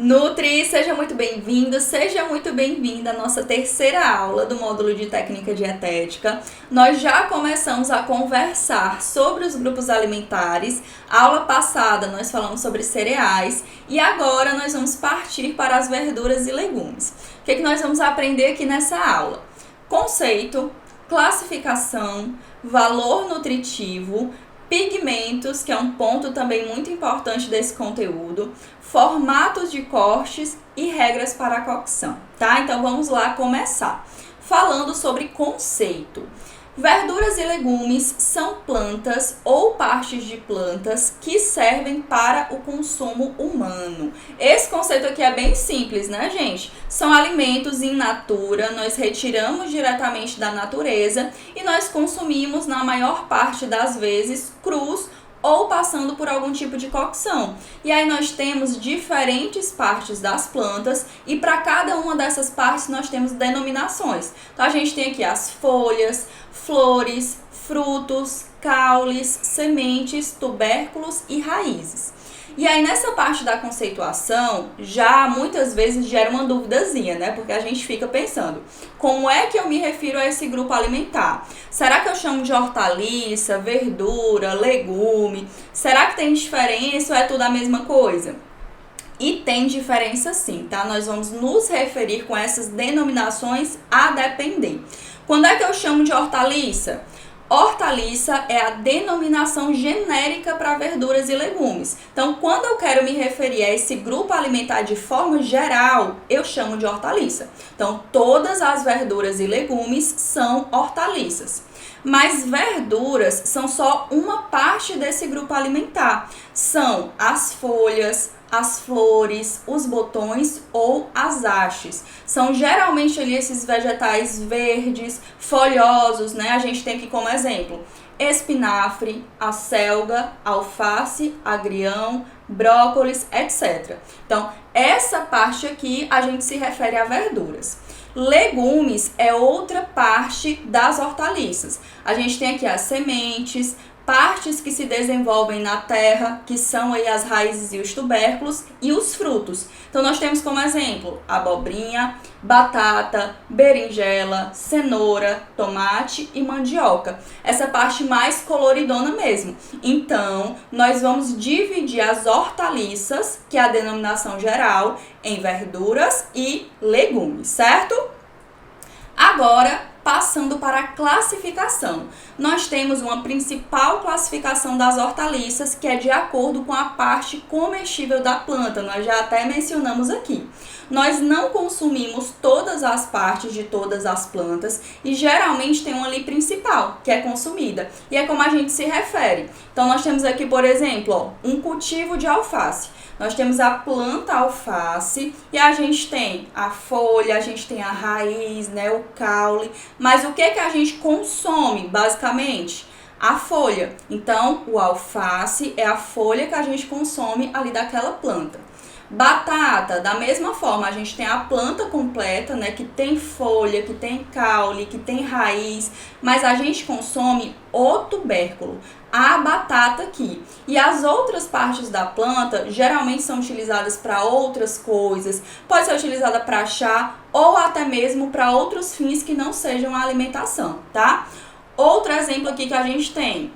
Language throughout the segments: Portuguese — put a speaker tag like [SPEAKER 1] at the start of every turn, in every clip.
[SPEAKER 1] Nutri, seja muito bem-vindo, seja muito bem-vinda à nossa terceira aula do módulo de técnica dietética. Nós já começamos a conversar sobre os grupos alimentares. A aula passada nós falamos sobre cereais e agora nós vamos partir para as verduras e legumes. O que nós vamos aprender aqui nessa aula? Conceito, classificação, valor nutritivo, pigmentos, que é um ponto também muito importante desse conteúdo, formatos de cortes e regras para a cocção, tá? Então vamos lá começar. Falando sobre conceito. Verduras e legumes são plantas ou partes de plantas que servem para o consumo humano. Esse conceito aqui é bem simples, né, gente? São alimentos in natura, nós retiramos diretamente da natureza e nós consumimos na maior parte das vezes crus ou passando por algum tipo de cocção. E aí nós temos diferentes partes das plantas e para cada uma dessas partes nós temos denominações. Então a gente tem aqui as folhas, flores, frutos, caules, sementes, tubérculos e raízes. E aí nessa parte da conceituação, já muitas vezes gera uma duvidazinha, né? Porque a gente fica pensando, como é que eu me refiro a esse grupo alimentar? Será que eu chamo de hortaliça, verdura, legume? Será que tem diferença ou é tudo a mesma coisa? E tem diferença sim, tá? Nós vamos nos referir com essas denominações a depender. Quando é que eu chamo de hortaliça? Hortaliça é a denominação genérica para verduras e legumes. Então, quando eu quero me referir a esse grupo alimentar de forma geral, eu chamo de hortaliça. Então, todas as verduras e legumes são hortaliças. Mas verduras são só uma parte desse grupo alimentar. São as folhas, as flores, os botões ou as hastes. São geralmente ali esses vegetais verdes, folhosos, né? A gente tem aqui como exemplo espinafre, acelga, alface, agrião, brócolis, etc. Então, essa parte aqui a gente se refere a verduras. Legumes é outra parte das hortaliças. A gente tem aqui as sementes, partes que se desenvolvem na terra, que são aí as raízes e os tubérculos, e os frutos. Então nós temos como exemplo abobrinha, batata, berinjela, cenoura, tomate e mandioca. Essa parte mais coloridona mesmo. Então nós vamos dividir as hortaliças, que é a denominação geral, em verduras e legumes, certo? Agora, passando para a classificação. Nós temos uma principal classificação das hortaliças, que é de acordo com a parte comestível da planta. Nós já até mencionamos aqui. Nós não consumimos todas as partes de todas as plantas e geralmente tem uma ali principal, que é consumida. E é como a gente se refere. Então, nós temos aqui, por exemplo, um cultivo de alface. Nós temos a planta alface e a gente tem a folha, a gente tem a raiz, né, o caule. Mas o que a gente consome, basicamente? A folha. Então, o alface é a folha que a gente consome ali daquela planta. Batata, da mesma forma, a gente tem a planta completa, né, que tem folha, que tem caule, que tem raiz, mas a gente consome o tubérculo, a batata aqui. E as outras partes da planta geralmente são utilizadas para outras coisas, pode ser utilizada para chá ou até mesmo para outros fins que não sejam a alimentação, tá? Outro exemplo aqui que a gente tem,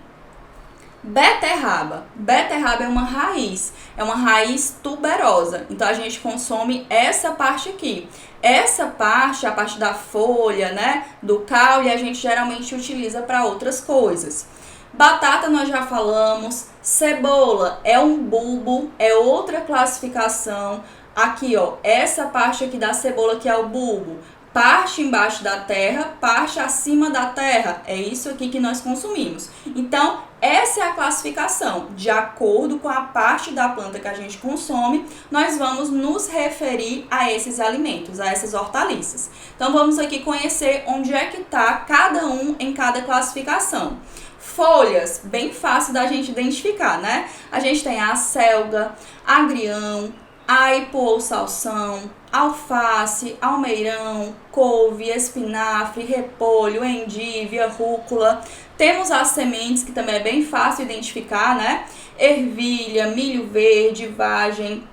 [SPEAKER 1] beterraba. Beterraba é uma raiz tuberosa. Então a gente consome essa parte aqui. Essa parte, a parte da folha, né, do caule, a gente geralmente utiliza para outras coisas. Batata nós já falamos. Cebola é um bulbo, é outra classificação. Aqui, ó, essa parte aqui da cebola que é o bulbo. Parte embaixo da terra, parte acima da terra. É isso aqui que nós consumimos. Então, essa é a classificação. De acordo com a parte da planta que a gente consome, nós vamos nos referir a esses alimentos, a essas hortaliças. Então, vamos aqui conhecer onde é que está cada um em cada classificação. Folhas, bem fácil da gente identificar, né? A gente tem a acelga, agrião, aipo ou salsão, alface, almeirão, couve, espinafre, repolho, endívia, rúcula. Temos as sementes, que também é bem fácil identificar, né? Ervilha, milho verde, vagem,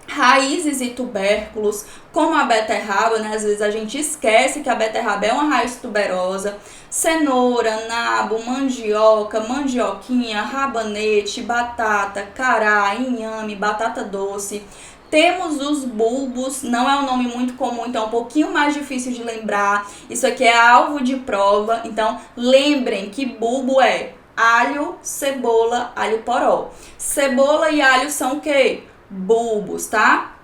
[SPEAKER 1] raízes e tubérculos, como a beterraba, né? Às vezes a gente esquece que a beterraba é uma raiz tuberosa. Cenoura, nabo, mandioca, mandioquinha, rabanete, batata, cará, inhame, batata doce. Temos os bulbos, não é um nome muito comum, então é um pouquinho mais difícil de lembrar. Isso aqui é alvo de prova, então lembrem que bulbo é alho, cebola, alho poró. Cebola e alho são o quê? Bulbos, tá?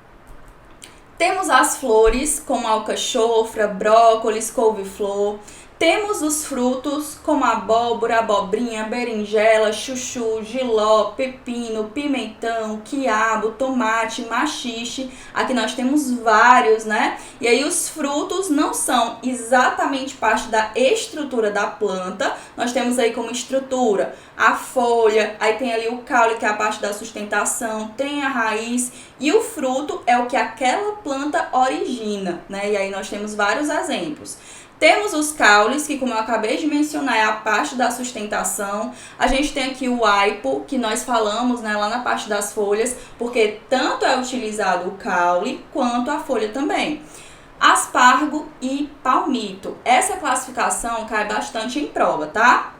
[SPEAKER 1] Temos as flores, como alcachofra, brócolis, couve-flor. Temos os frutos, como abóbora, abobrinha, berinjela, chuchu, jiló, pepino, pimentão, quiabo, tomate, maxixe. Aqui nós temos vários, né? E aí os frutos não são exatamente parte da estrutura da planta. Nós temos aí como estrutura a folha, aí tem ali o caule, que é a parte da sustentação, tem a raiz, e o fruto é o que aquela planta origina, né? E aí nós temos vários exemplos. Temos os caules, que como eu acabei de mencionar, é a parte da sustentação. A gente tem aqui o aipo, que nós falamos, né, lá na parte das folhas, porque tanto é utilizado o caule quanto a folha também. Aspargo e palmito. Essa classificação cai bastante em prova, tá?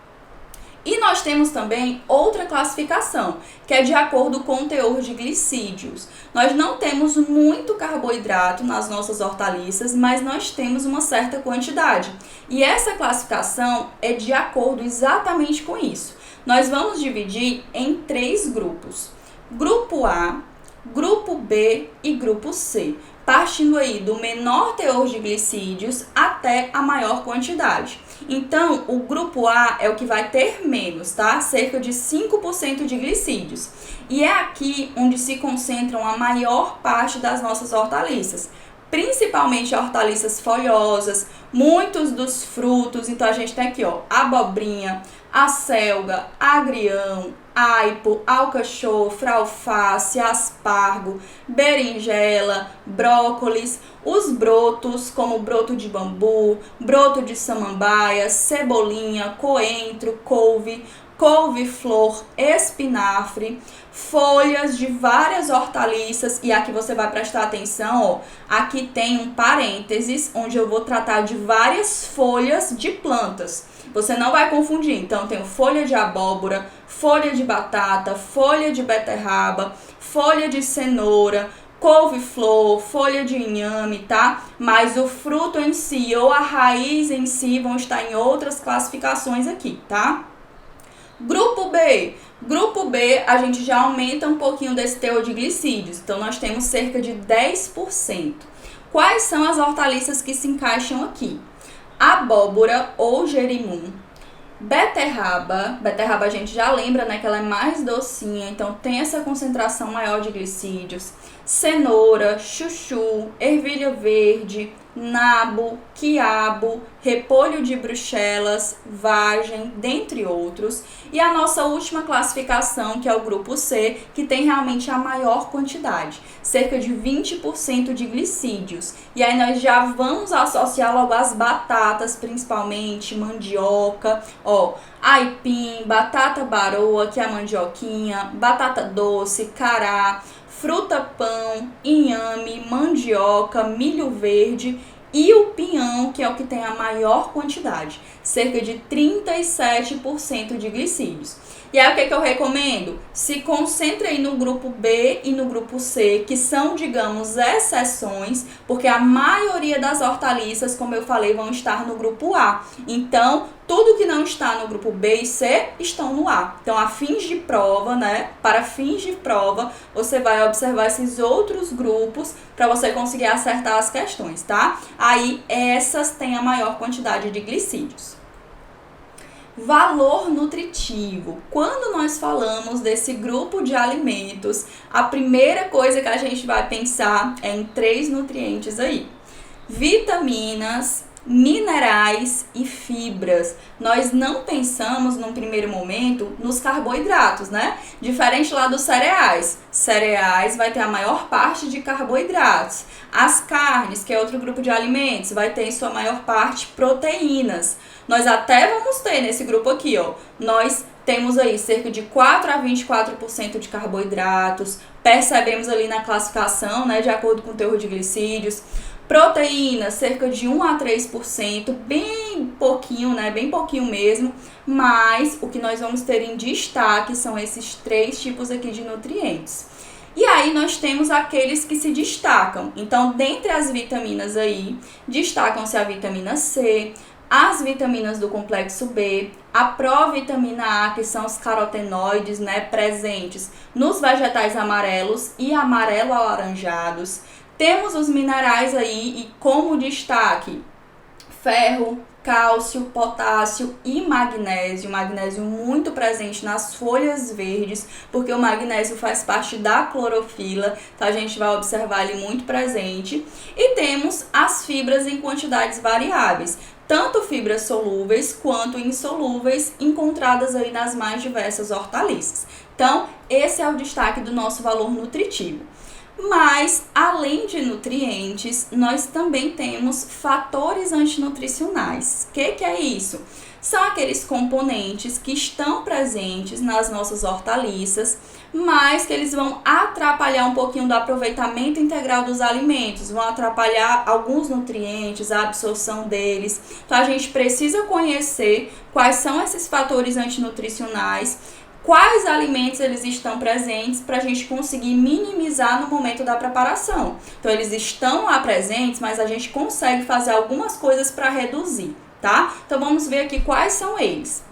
[SPEAKER 1] E nós temos também outra classificação, que é de acordo com o teor de glicídios. Nós não temos muito carboidrato nas nossas hortaliças, mas nós temos uma certa quantidade. E essa classificação é de acordo exatamente com isso. Nós vamos dividir em 3 grupos: grupo A, grupo B e grupo C, partindo aí do menor teor de glicídios até a maior quantidade. Então, o grupo A é o que vai ter menos, tá? Cerca de 5% de glicídios. E é aqui onde se concentram a maior parte das nossas hortaliças, principalmente hortaliças folhosas, muitos dos frutos. Então, a gente tem aqui, ó, abobrinha, acelga, agrião, aipo, alcachofra, alface, aspargo, berinjela, brócolis, os brotos, como broto de bambu, broto de samambaia, cebolinha, coentro, couve-flor, espinafre, folhas de várias hortaliças. E aqui você vai prestar atenção, ó, aqui tem um parênteses onde eu vou tratar de várias folhas de plantas. Você não vai confundir. Então, tem folha de abóbora, folha de batata, folha de beterraba, folha de cenoura, couve-flor, folha de inhame, tá? Mas o fruto em si ou a raiz em si vão estar em outras classificações aqui, tá? Grupo B. Grupo B, a gente já aumenta um pouquinho desse teor de glicídios. Então, nós temos cerca de 10%. Quais são as hortaliças que se encaixam aqui? Abóbora ou gerimum, beterraba a gente já lembra, né, que ela é mais docinha, então tem essa concentração maior de glicídios. Cenoura, chuchu, ervilha verde, nabo, quiabo, repolho de Bruxelas, vagem, dentre outros. E a nossa última classificação, que é o grupo C, que tem realmente a maior quantidade, cerca de 20% de glicídios. E aí nós já vamos associar logo as batatas, principalmente mandioca, ó, aipim, batata baroa, que é a mandioquinha, batata doce, cará, fruta-pão, inhame, mandioca, milho verde e o pinhão, que é o que tem a maior quantidade, cerca de 37% de glicídios. E aí o que eu recomendo? Se concentre aí no grupo B e no grupo C, que são, digamos, exceções, porque a maioria das hortaliças, como eu falei, vão estar no grupo A. Então, tudo que não está no grupo B e C estão no A. Então, a fins de prova, né? Para fins de prova, você vai observar esses outros grupos para você conseguir acertar as questões, tá? Aí, essas têm a maior quantidade de glicídios. Valor nutritivo. Quando nós falamos desse grupo de alimentos, a primeira coisa que a gente vai pensar é em 3 nutrientes aí: vitaminas, minerais e fibras. Nós não pensamos num primeiro momento nos carboidratos, né? Diferente lá dos cereais. Cereais vai ter a maior parte de carboidratos. As carnes, que é outro grupo de alimentos, vai ter em sua maior parte proteínas. Nós até vamos ter nesse grupo aqui, ó, nós temos aí cerca de 4 a 24% de carboidratos, percebemos ali na classificação, né, de acordo com o teor de glicídios. Proteína, cerca de 1 a 3%, bem pouquinho, né, bem pouquinho mesmo, mas o que nós vamos ter em destaque são esses 3 tipos aqui de nutrientes. E aí nós temos aqueles que se destacam. Então, dentre as vitaminas aí, destacam-se a vitamina C, as vitaminas do complexo B, a provitamina A, que são os carotenoides, né, presentes nos vegetais amarelos e amarelo-alaranjados. Temos os minerais aí e como destaque, ferro, cálcio, potássio e magnésio. Magnésio muito presente nas folhas verdes, porque o magnésio faz parte da clorofila, então a gente vai observar ele muito presente. E temos as fibras em quantidades variáveis, tanto fibras solúveis quanto insolúveis, encontradas aí nas mais diversas hortaliças. Então, esse é o destaque do nosso valor nutritivo. Mas, além de nutrientes, nós também temos fatores antinutricionais. O que é isso? São aqueles componentes que estão presentes nas nossas hortaliças, mas que eles vão atrapalhar um pouquinho do aproveitamento integral dos alimentos, vão atrapalhar alguns nutrientes, a absorção deles. Então, a gente precisa conhecer quais são esses fatores antinutricionais, quais alimentos eles estão presentes para a gente conseguir minimizar no momento da preparação. Então, eles estão lá presentes, mas a gente consegue fazer algumas coisas para reduzir, tá? Então, vamos ver aqui quais são eles.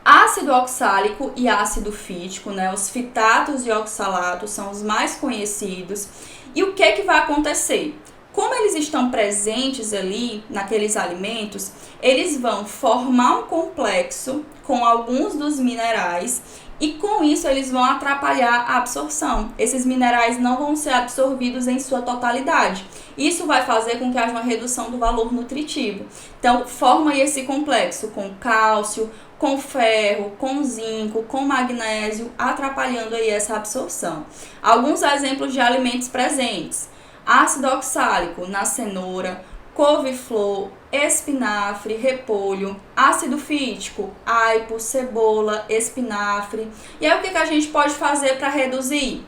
[SPEAKER 1] Ácido oxálico e ácido fítico, né? Os fitatos e oxalatos são os mais conhecidos. E o que vai acontecer? Como eles estão presentes ali naqueles alimentos, eles vão formar um complexo com alguns dos minerais e com isso eles vão atrapalhar a absorção. Esses minerais não vão ser absorvidos em sua totalidade. Isso vai fazer com que haja uma redução do valor nutritivo. Então, forma aí esse complexo com cálcio, com ferro, com zinco, com magnésio, atrapalhando aí essa absorção. Alguns exemplos de alimentos presentes: ácido oxálico na cenoura, couve-flor, espinafre, repolho, ácido fítico, aipo, cebola, espinafre. E aí o que a gente pode fazer para reduzir?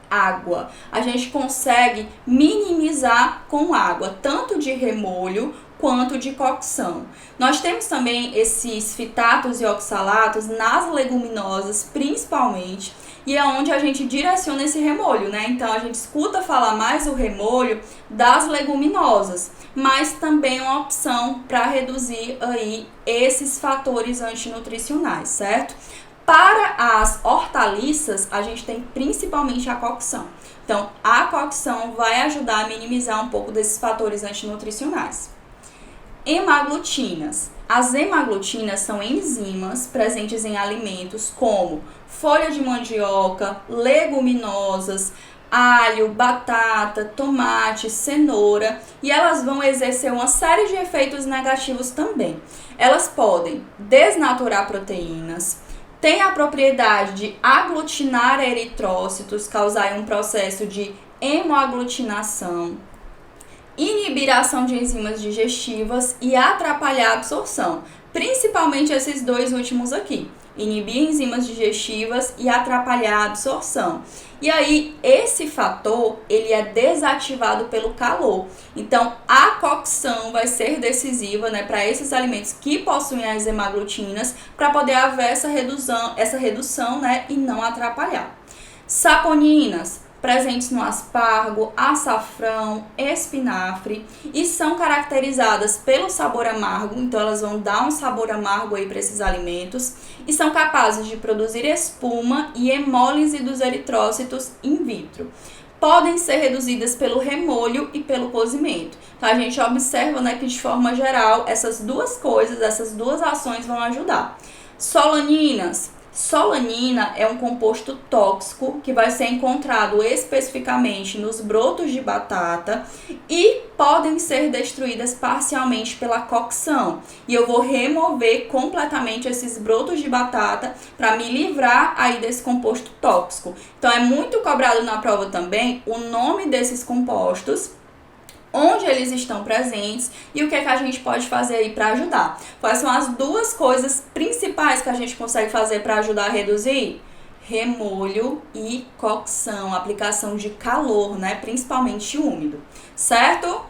[SPEAKER 1] Água. A gente consegue minimizar com água, tanto de remolho quanto de cocção. Nós temos também esses fitatos e oxalatos nas leguminosas, principalmente, e é onde a gente direciona esse remolho, né? Então, a gente escuta falar mais o remolho das leguminosas, mas também é uma opção para reduzir aí esses fatores antinutricionais, certo? Para as hortaliças, a gente tem principalmente a cocção. Então, a cocção vai ajudar a minimizar um pouco desses fatores antinutricionais. Hemaglutinas. As hemaglutinas são enzimas presentes em alimentos como folha de mandioca, leguminosas, alho, batata, tomate, cenoura, e elas vão exercer uma série de efeitos negativos também. Elas podem desnaturar proteínas, tem a propriedade de aglutinar eritrócitos, causar um processo de hemoaglutinação, inibir a ação de enzimas digestivas e atrapalhar a absorção. Principalmente esses dois últimos aqui, inibir enzimas digestivas e atrapalhar a absorção. E aí, esse fator, ele é desativado pelo calor. Então, a cocção vai ser decisiva, né, para esses alimentos que possuem as hemaglutinas, para poder haver essa redução, né, e não atrapalhar. Saponinas, presentes no aspargo, açafrão, espinafre, e são caracterizadas pelo sabor amargo, então elas vão dar um sabor amargo aí para esses alimentos, e são capazes de produzir espuma e hemólise dos eritrócitos in vitro. Podem ser reduzidas pelo remolho e pelo cozimento. Então, a gente observa, né, que de forma geral, essas duas coisas, essas duas ações vão ajudar. Solaninas. Solanina é um composto tóxico que vai ser encontrado especificamente nos brotos de batata e podem ser destruídas parcialmente pela cocção. E eu vou remover completamente esses brotos de batata para me livrar aí desse composto tóxico. Então, é muito cobrado na prova também o nome desses compostos onde eles estão presentes e o que é que a gente pode fazer aí para ajudar. Quais são as duas coisas principais que a gente consegue fazer para ajudar a reduzir? Remolho e cocção, aplicação de calor, né, principalmente úmido, certo?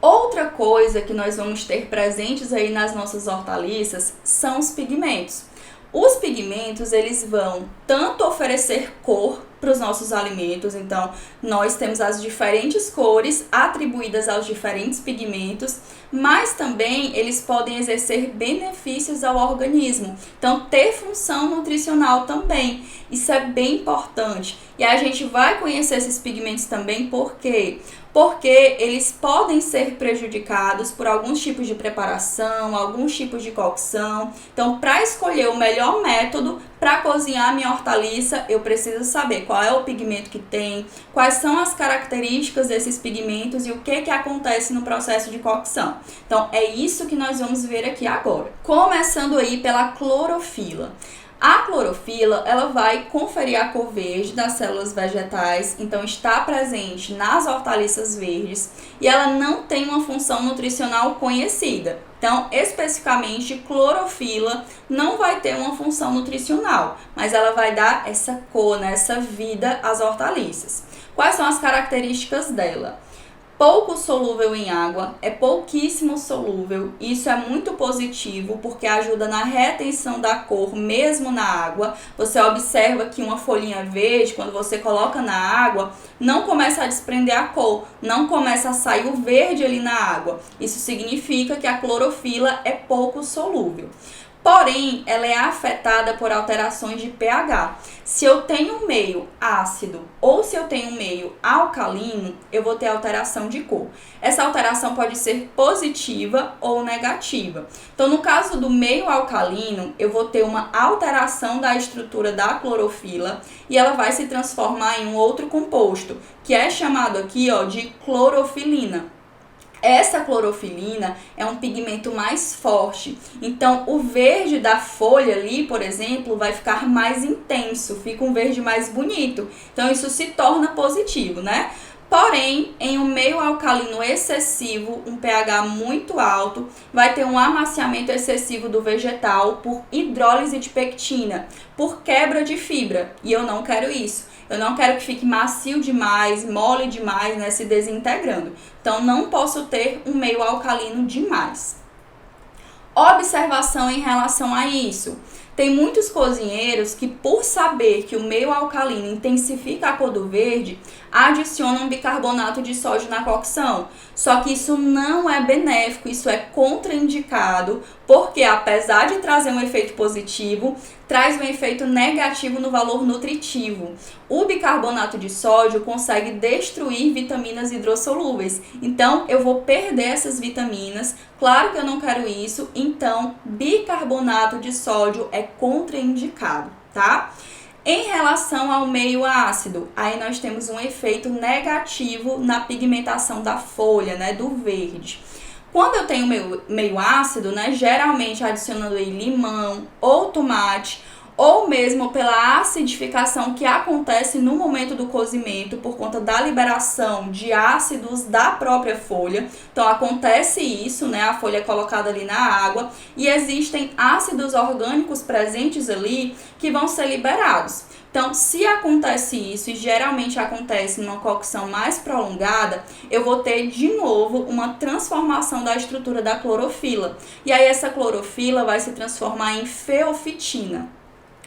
[SPEAKER 1] Outra coisa que nós vamos ter presentes aí nas nossas hortaliças são os pigmentos. Os pigmentos, eles vão tanto oferecer cor para os nossos alimentos, então nós temos as diferentes cores atribuídas aos diferentes pigmentos, mas também eles podem exercer benefícios ao organismo, então ter função nutricional também, isso é bem importante. E a gente vai conhecer esses pigmentos também, por quê? Porque eles podem ser prejudicados por alguns tipos de preparação, alguns tipos de cocção. Então, para escolher o melhor método para cozinhar a minha hortaliça, eu preciso saber qual é o pigmento que tem, quais são as características desses pigmentos e o que acontece no processo de cocção. Então, é isso que nós vamos ver aqui agora. Começando aí pela clorofila. A clorofila, ela vai conferir a cor verde das células vegetais, então está presente nas hortaliças verdes e ela não tem uma função nutricional conhecida. Então, especificamente, clorofila não vai ter uma função nutricional, mas ela vai dar essa cor, né, essa vida às hortaliças. Quais são as características dela? Pouco solúvel em água, é pouquíssimo solúvel, isso é muito positivo porque ajuda na retenção da cor mesmo na água. Você observa que uma folhinha verde, quando você coloca na água, não começa a desprender a cor, não começa a sair o verde ali na água. Isso significa que a clorofila é pouco solúvel. Porém, ela é afetada por alterações de pH. Se eu tenho um meio ácido ou se eu tenho um meio alcalino, eu vou ter alteração de cor. Essa alteração pode ser positiva ou negativa. Então, no caso do meio alcalino, eu vou ter uma alteração da estrutura da clorofila e ela vai se transformar em um outro composto, que é chamado aqui, de clorofilina. Essa clorofilina é um pigmento mais forte, então o verde da folha ali, por exemplo, vai ficar mais intenso, fica um verde mais bonito, então isso se torna positivo, né? Porém, em um meio alcalino excessivo, um pH muito alto, vai ter um amaciamento excessivo do vegetal por hidrólise de pectina, por quebra de fibra, e eu não quero isso. Eu não quero que fique macio demais, mole demais, né, se desintegrando. Então, não posso ter um meio alcalino demais. Observação em relação a isso. Tem muitos cozinheiros que, por saber que o meio alcalino intensifica a cor do verde, adicionam bicarbonato de sódio na cocção. Só que isso não é benéfico, isso é contraindicado, porque apesar de trazer um efeito positivo, traz um efeito negativo no valor nutritivo. O bicarbonato de sódio consegue destruir vitaminas hidrossolúveis, então eu vou perder essas vitaminas. Claro que eu não quero isso, então bicarbonato de sódio é contraindicado, tá? Em relação ao meio ácido, aí nós temos um efeito negativo na pigmentação da folha, né, do verde. Quando eu tenho meio ácido, né, geralmente adicionando aí limão ou tomate, ou mesmo pela acidificação que acontece no momento do cozimento por conta da liberação de ácidos da própria folha. Então acontece isso, né? A folha é colocada ali na água e existem ácidos orgânicos presentes ali que vão ser liberados. Então, se acontece isso, e geralmente acontece numa cocção mais prolongada, eu vou ter de novo uma transformação da estrutura da clorofila. E aí essa clorofila vai se transformar em feofitina.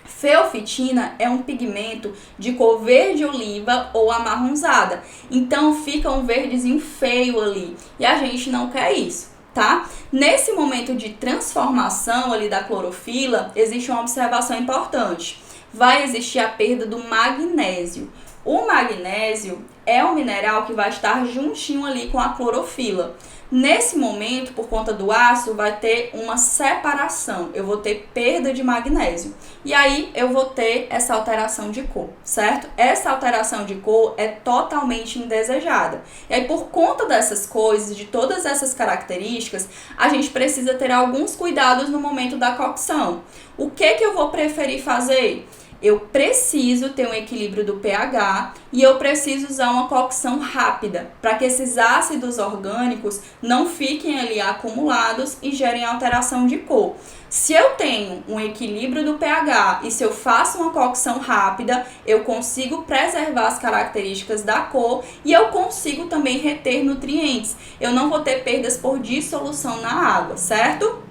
[SPEAKER 1] Feofitina é um pigmento de cor verde oliva ou amarronzada. Então fica um verdezinho feio ali. E a gente não quer isso, tá? Nesse momento de transformação ali da clorofila, existe uma observação importante. Vai existir a perda do magnésio. O magnésio é um mineral que vai estar juntinho ali com a clorofila. Nesse momento, por conta do ácido, vai ter uma separação. Eu vou ter perda de magnésio. E aí, eu vou ter essa alteração de cor, certo? Essa alteração de cor é totalmente indesejada. E aí, por conta dessas coisas, de todas essas características, a gente precisa ter alguns cuidados no momento da cocção. O que eu vou preferir fazer? eu preciso ter um equilíbrio do pH e eu preciso usar uma cocção rápida para que esses ácidos orgânicos não fiquem ali acumulados e gerem alteração de cor. Se eu tenho um equilíbrio do pH e se eu faço uma cocção rápida, eu consigo preservar as características da cor e eu consigo também reter nutrientes. Eu não vou ter perdas por dissolução na água, certo?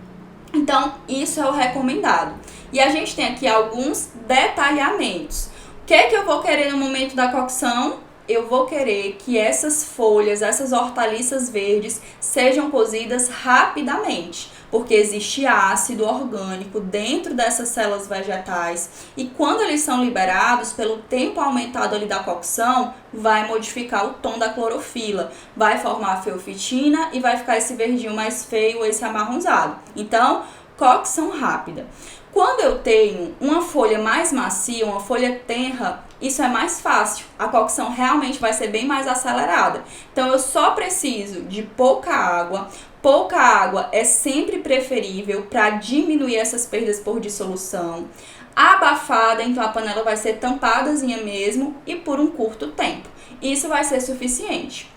[SPEAKER 1] Então, isso é o recomendado. E a gente tem aqui alguns detalhamentos. O que é que eu vou querer no momento da cocção? Eu vou querer que essas folhas, essas hortaliças verdes sejam cozidas rapidamente, porque existe ácido orgânico dentro dessas células vegetais e quando eles são liberados, pelo tempo aumentado ali da cocção, vai modificar o tom da clorofila, vai formar a feofitina e vai ficar esse verdinho mais feio, esse amarronzado. Então, cocção rápida. Quando eu tenho uma folha mais macia, uma folha tenra, isso é mais fácil. A cocção realmente vai ser bem mais acelerada. Então, eu só preciso de pouca água. Pouca água é sempre preferível para diminuir essas perdas por dissolução. Abafada, então a panela vai ser tampadazinha mesmo e por um curto tempo. Isso vai ser suficiente.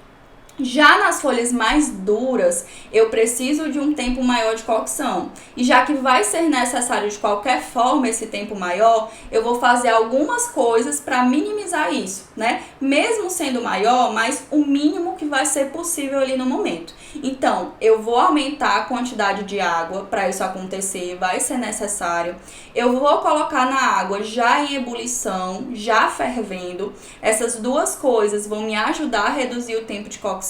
[SPEAKER 1] Já nas folhas mais duras, eu preciso de um tempo maior de cocção. E já que vai ser necessário de qualquer forma esse tempo maior, eu vou fazer algumas coisas para minimizar isso, né? Mesmo sendo maior, mas o mínimo que vai ser possível ali no momento. Então, eu vou aumentar a quantidade de água para isso acontecer, vai ser necessário. Eu vou colocar na água já em ebulição, já fervendo. Essas duas coisas vão me ajudar a reduzir o tempo de cocção.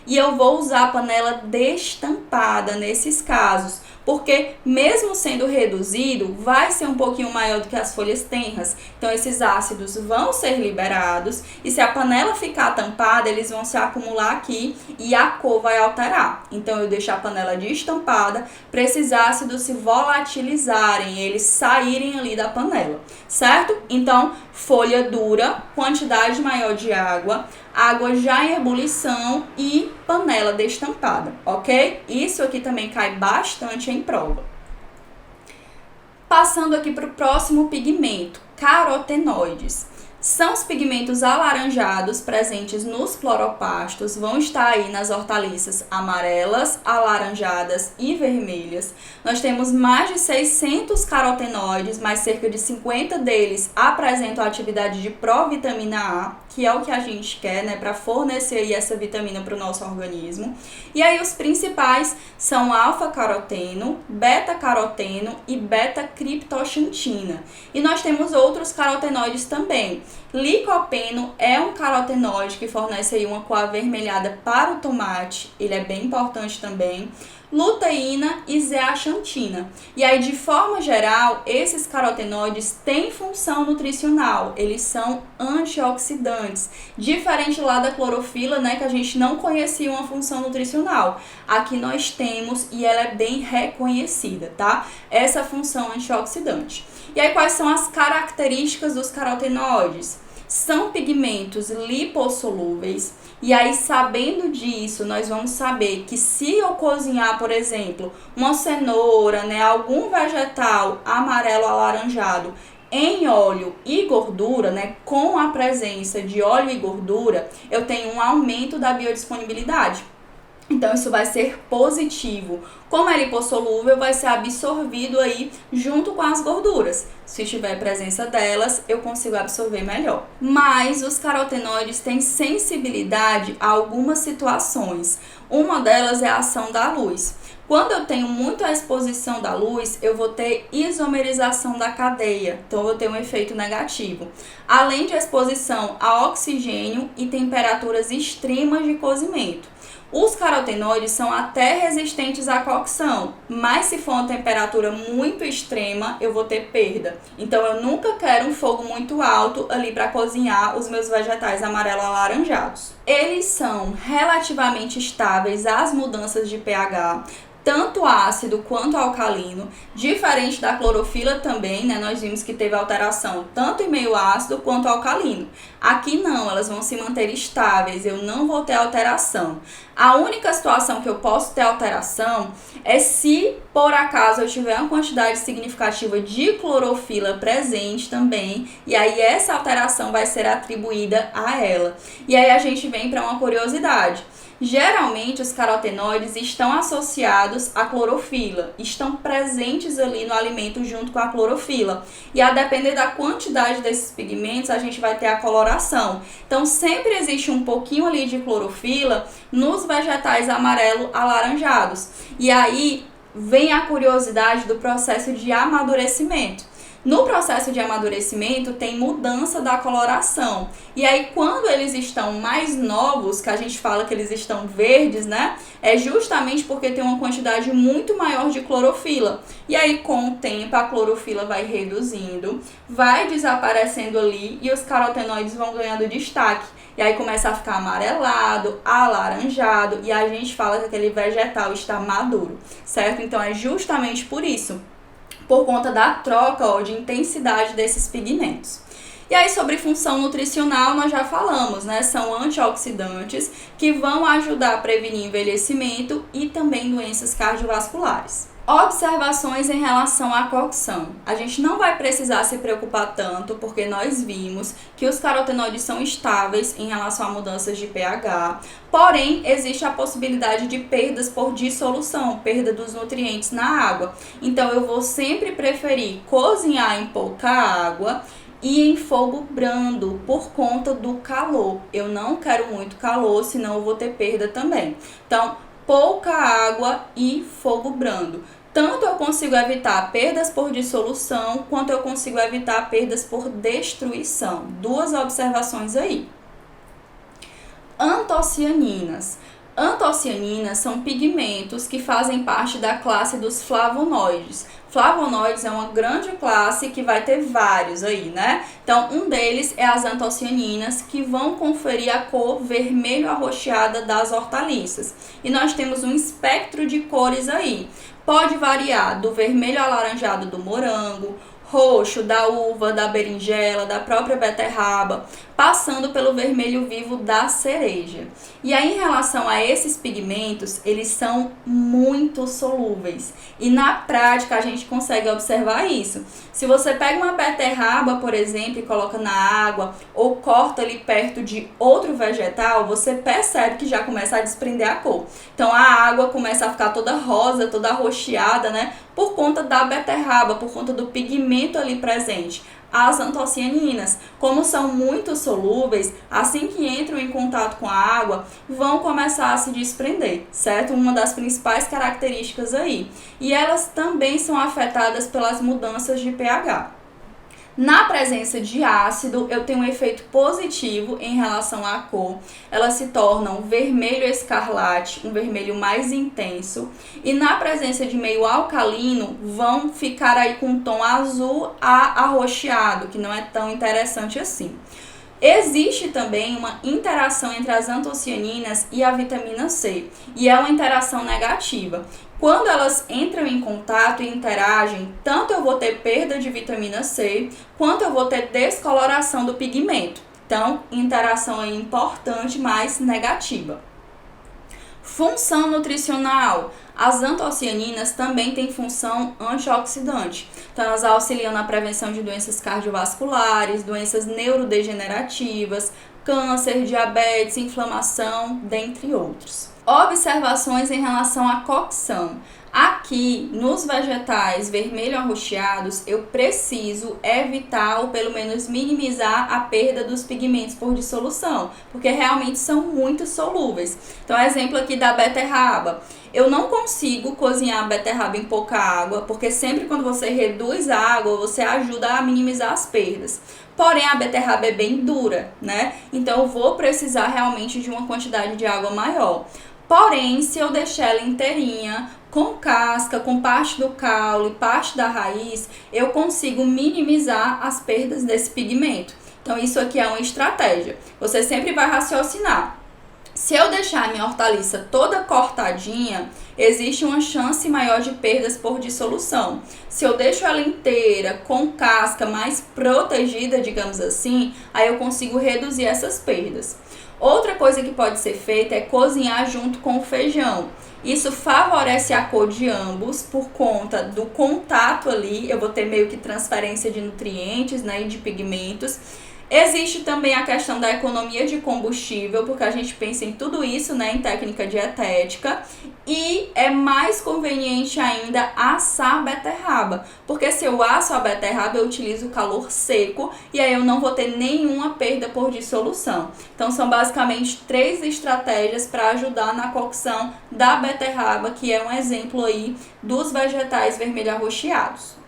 [SPEAKER 1] E eu vou usar a panela destampada nesses casos, porque mesmo sendo reduzido, vai ser um pouquinho maior do que as folhas tenras. Então esses ácidos vão ser liberados e se a panela ficar tampada, eles vão se acumular aqui e a cor vai alterar. Então eu deixo a panela destampada para esses ácidos se volatilizarem, eles saírem ali da panela, certo? Então folha dura, quantidade maior de água, água já em ebulição e panela destampada, ok? Isso aqui também cai bastante em prova. Passando aqui para o próximo pigmento, carotenoides. São os pigmentos alaranjados presentes nos cloroplastos, vão estar aí nas hortaliças amarelas, alaranjadas e vermelhas. Nós temos mais de 600 carotenoides, mas cerca de 50 deles apresentam a atividade de provitamina A, que é o que a gente quer, né, para fornecer aí essa vitamina para o nosso organismo. E aí os principais são alfa-caroteno, beta-caroteno e beta-criptoxantina. E nós temos outros carotenoides também. Licopeno é um carotenoide que fornece aí uma cor avermelhada para o tomate, ele é bem importante também. Luteína e zeaxantina. E aí, de forma geral, esses carotenoides têm função nutricional, eles são antioxidantes, diferente lá da clorofila, né, que a gente não conhecia uma função nutricional. Aqui nós temos e ela é bem reconhecida, tá? Essa função antioxidante. E aí, quais são as características dos carotenoides? São pigmentos lipossolúveis. E aí, sabendo disso, nós vamos saber que se eu cozinhar, por exemplo, uma cenoura, né, algum vegetal amarelo alaranjado em óleo e gordura, né, com a presença de óleo e gordura, eu tenho um aumento da biodisponibilidade. Então, isso vai ser positivo. Como é lipossolúvel, vai ser absorvido aí junto com as gorduras. Se tiver presença delas, eu consigo absorver melhor. Mas os carotenoides têm sensibilidade a algumas situações. Uma delas é a ação da luz. Quando eu tenho muito a exposição da luz, eu vou ter isomerização da cadeia, então eu vou ter um efeito negativo. Além de exposição a oxigênio e temperaturas extremas de cozimento. Os carotenoides são até resistentes à cocção, mas se for uma temperatura muito extrema, eu vou ter perda. Então eu nunca quero um fogo muito alto ali para cozinhar os meus vegetais amarelo-alaranjados. Eles são relativamente estáveis às mudanças de pH, tanto ácido quanto alcalino, diferente da clorofila também, né? Nós vimos que teve alteração tanto em meio ácido quanto alcalino. Aqui não, elas vão se manter estáveis, eu não vou ter alteração. A única situação que eu posso ter alteração é se, por acaso, eu tiver uma quantidade significativa de clorofila presente também, e aí essa alteração vai ser atribuída a ela. E aí a gente vem para uma curiosidade. Geralmente, os carotenoides estão associados à clorofila, estão presentes ali no alimento junto com a clorofila. E a depender da quantidade desses pigmentos, a gente vai ter a coloração. Então, sempre existe um pouquinho ali de clorofila nos vegetais amarelo-alaranjados. E aí vem a curiosidade do processo de amadurecimento. No processo de amadurecimento tem mudança da coloração. E aí quando eles estão mais novos, que a gente fala que eles estão verdes, né? É justamente porque tem uma quantidade muito maior de clorofila. E aí com o tempo a clorofila vai reduzindo, vai desaparecendo ali e os carotenoides vão ganhando destaque. E aí começa a ficar amarelado, alaranjado e a gente fala que aquele vegetal está maduro, certo? Então é justamente por isso. Por conta da troca de intensidade desses pigmentos. E aí sobre função nutricional nós já falamos, né? São antioxidantes que vão ajudar a prevenir envelhecimento e também doenças cardiovasculares. Observações em relação à cocção. A gente não vai precisar se preocupar tanto, porque nós vimos que os carotenoides são estáveis em relação a mudanças de pH, porém, existe a possibilidade de perdas por dissolução, perda dos nutrientes na água. Então, eu vou sempre preferir cozinhar em pouca água e em fogo brando, por conta do calor. Eu não quero muito calor, senão eu vou ter perda também. Então, pouca água e fogo brando. Tanto eu consigo evitar perdas por dissolução, quanto eu consigo evitar perdas por destruição. Duas observações aí. Antocianinas. Antocianinas são pigmentos que fazem parte da classe dos flavonoides. Flavonoides é uma grande classe que vai ter vários aí, né? Então, um deles é as antocianinas, que vão conferir a cor vermelho arroxeada das hortaliças. E nós temos um espectro de cores aí. Pode variar do vermelho alaranjado do morango, roxo da uva, da berinjela, da própria beterraba, passando pelo vermelho vivo da cereja. E aí, em relação a esses pigmentos, eles são muito solúveis. E na prática, a gente consegue observar isso. Se você pega uma beterraba, por exemplo, e coloca na água, ou corta ali perto de outro vegetal, você percebe que já começa a desprender a cor. Então, a água começa a ficar toda rosa, toda arroxeada, né? Por conta da beterraba, por conta do pigmento ali presente. As antocianinas, como são muito solúveis, assim que entram em contato com a água, vão começar a se desprender, certo? Uma das principais características aí. E elas também são afetadas pelas mudanças de pH. Na presença de ácido, eu tenho um efeito positivo em relação à cor. Elas se tornam vermelho escarlate, um vermelho mais intenso. E na presença de meio alcalino, vão ficar aí com um tom azul a arroxeado, que não é tão interessante assim. Existe também uma interação entre as antocianinas e a vitamina C, e é uma interação negativa. Quando elas entram em contato e interagem, tanto eu vou ter perda de vitamina C, quanto eu vou ter descoloração do pigmento. Então, interação aí importante, mas negativa. Função nutricional. As antocianinas também têm função antioxidante. Então, elas auxiliam na prevenção de doenças cardiovasculares, doenças neurodegenerativas, câncer, diabetes, inflamação, dentre outros. Observações em relação à cocção. Aqui, nos vegetais vermelho arroxeados, eu preciso evitar ou pelo menos minimizar a perda dos pigmentos por dissolução, porque realmente são muito solúveis. Então, exemplo aqui da beterraba. Eu não consigo cozinhar a beterraba em pouca água, porque sempre quando você reduz a água, você ajuda a minimizar as perdas. Porém, a beterraba é bem dura, né? Então, eu vou precisar realmente de uma quantidade de água maior. Porém, se eu deixar ela inteirinha, com casca, com parte do caule, parte da raiz, eu consigo minimizar as perdas desse pigmento. Então, isso aqui é uma estratégia. Você sempre vai raciocinar. Se eu deixar a minha hortaliça toda cortadinha, existe uma chance maior de perdas por dissolução. Se eu deixo ela inteira, com casca mais protegida, digamos assim, aí eu consigo reduzir essas perdas. Outra coisa que pode ser feita é cozinhar junto com o feijão. Isso favorece a cor de ambos por conta do contato ali, eu vou ter meio que transferência de nutrientes, né, e de pigmentos. Existe também a questão da economia de combustível, porque a gente pensa em tudo isso, né, em técnica dietética, e é mais conveniente ainda assar a beterraba, porque se eu asso a beterraba eu utilizo calor seco e aí eu não vou ter nenhuma perda por dissolução. Então são basicamente 3 estratégias para ajudar na cocção da beterraba, que é um exemplo aí dos vegetais vermelho arroxeados.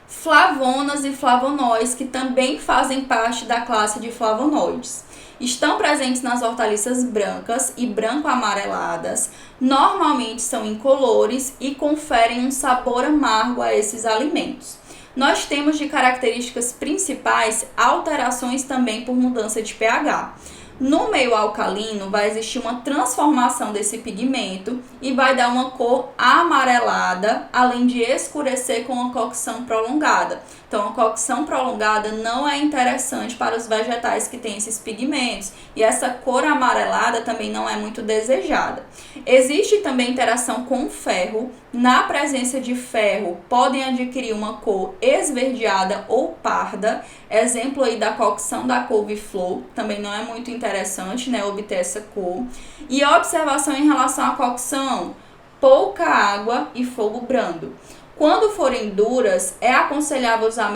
[SPEAKER 1] Flavonas e flavonoides, que também fazem parte da classe de flavonoides. Estão presentes nas hortaliças brancas e branco-amareladas, normalmente são incolores e conferem um sabor amargo a esses alimentos. Nós temos de características principais alterações também por mudança de pH. No meio alcalino vai existir uma transformação desse pigmento e vai dar uma cor amarelada, além de escurecer com a cocção prolongada. Então, a cocção prolongada não é interessante para os vegetais que têm esses pigmentos e essa cor amarelada também não é muito desejada. Existe também interação com o ferro. Na presença de ferro, podem adquirir uma cor esverdeada ou parda. Exemplo aí da cocção da couve-flor, também não é muito interessante, né, obter essa cor. E observação em relação à cocção: pouca água e fogo brando. Quando forem duras, é aconselhável usar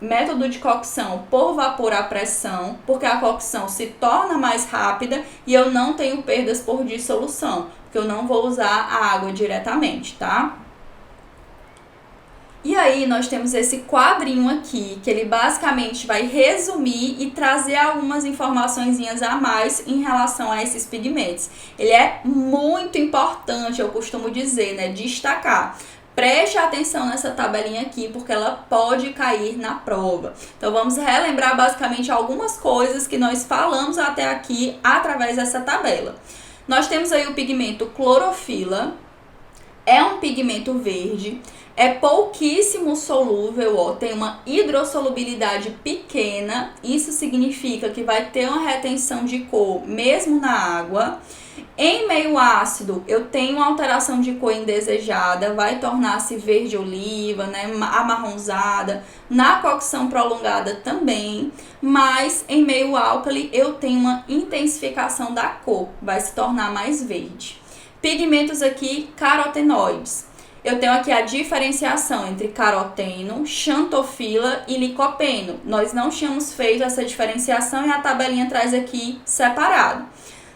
[SPEAKER 1] método de cocção por vapor à pressão, porque a cocção se torna mais rápida e eu não tenho perdas por dissolução, porque eu não vou usar a água diretamente, tá? E aí nós temos esse quadrinho aqui, que ele basicamente vai resumir e trazer algumas informaçõezinhas a mais em relação a esses pigmentos. Ele é muito importante, eu costumo dizer, né, destacar. Preste atenção nessa tabelinha aqui, porque ela pode cair na prova. Então, vamos relembrar basicamente algumas coisas que nós falamos até aqui através dessa tabela. Nós temos aí o pigmento clorofila, é um pigmento verde, é pouquíssimo solúvel, ó, tem uma hidrossolubilidade pequena, isso significa que vai ter uma retenção de cor mesmo na água. Em meio ácido, eu tenho uma alteração de cor indesejada, vai tornar-se verde oliva, né, amarronzada. Na cocção prolongada também, mas em meio álcali eu tenho uma intensificação da cor, vai se tornar mais verde. Pigmentos aqui, carotenoides. Eu tenho aqui a diferenciação entre caroteno, xantofila e licopeno. Nós não tínhamos feito essa diferenciação e a tabelinha traz aqui separado.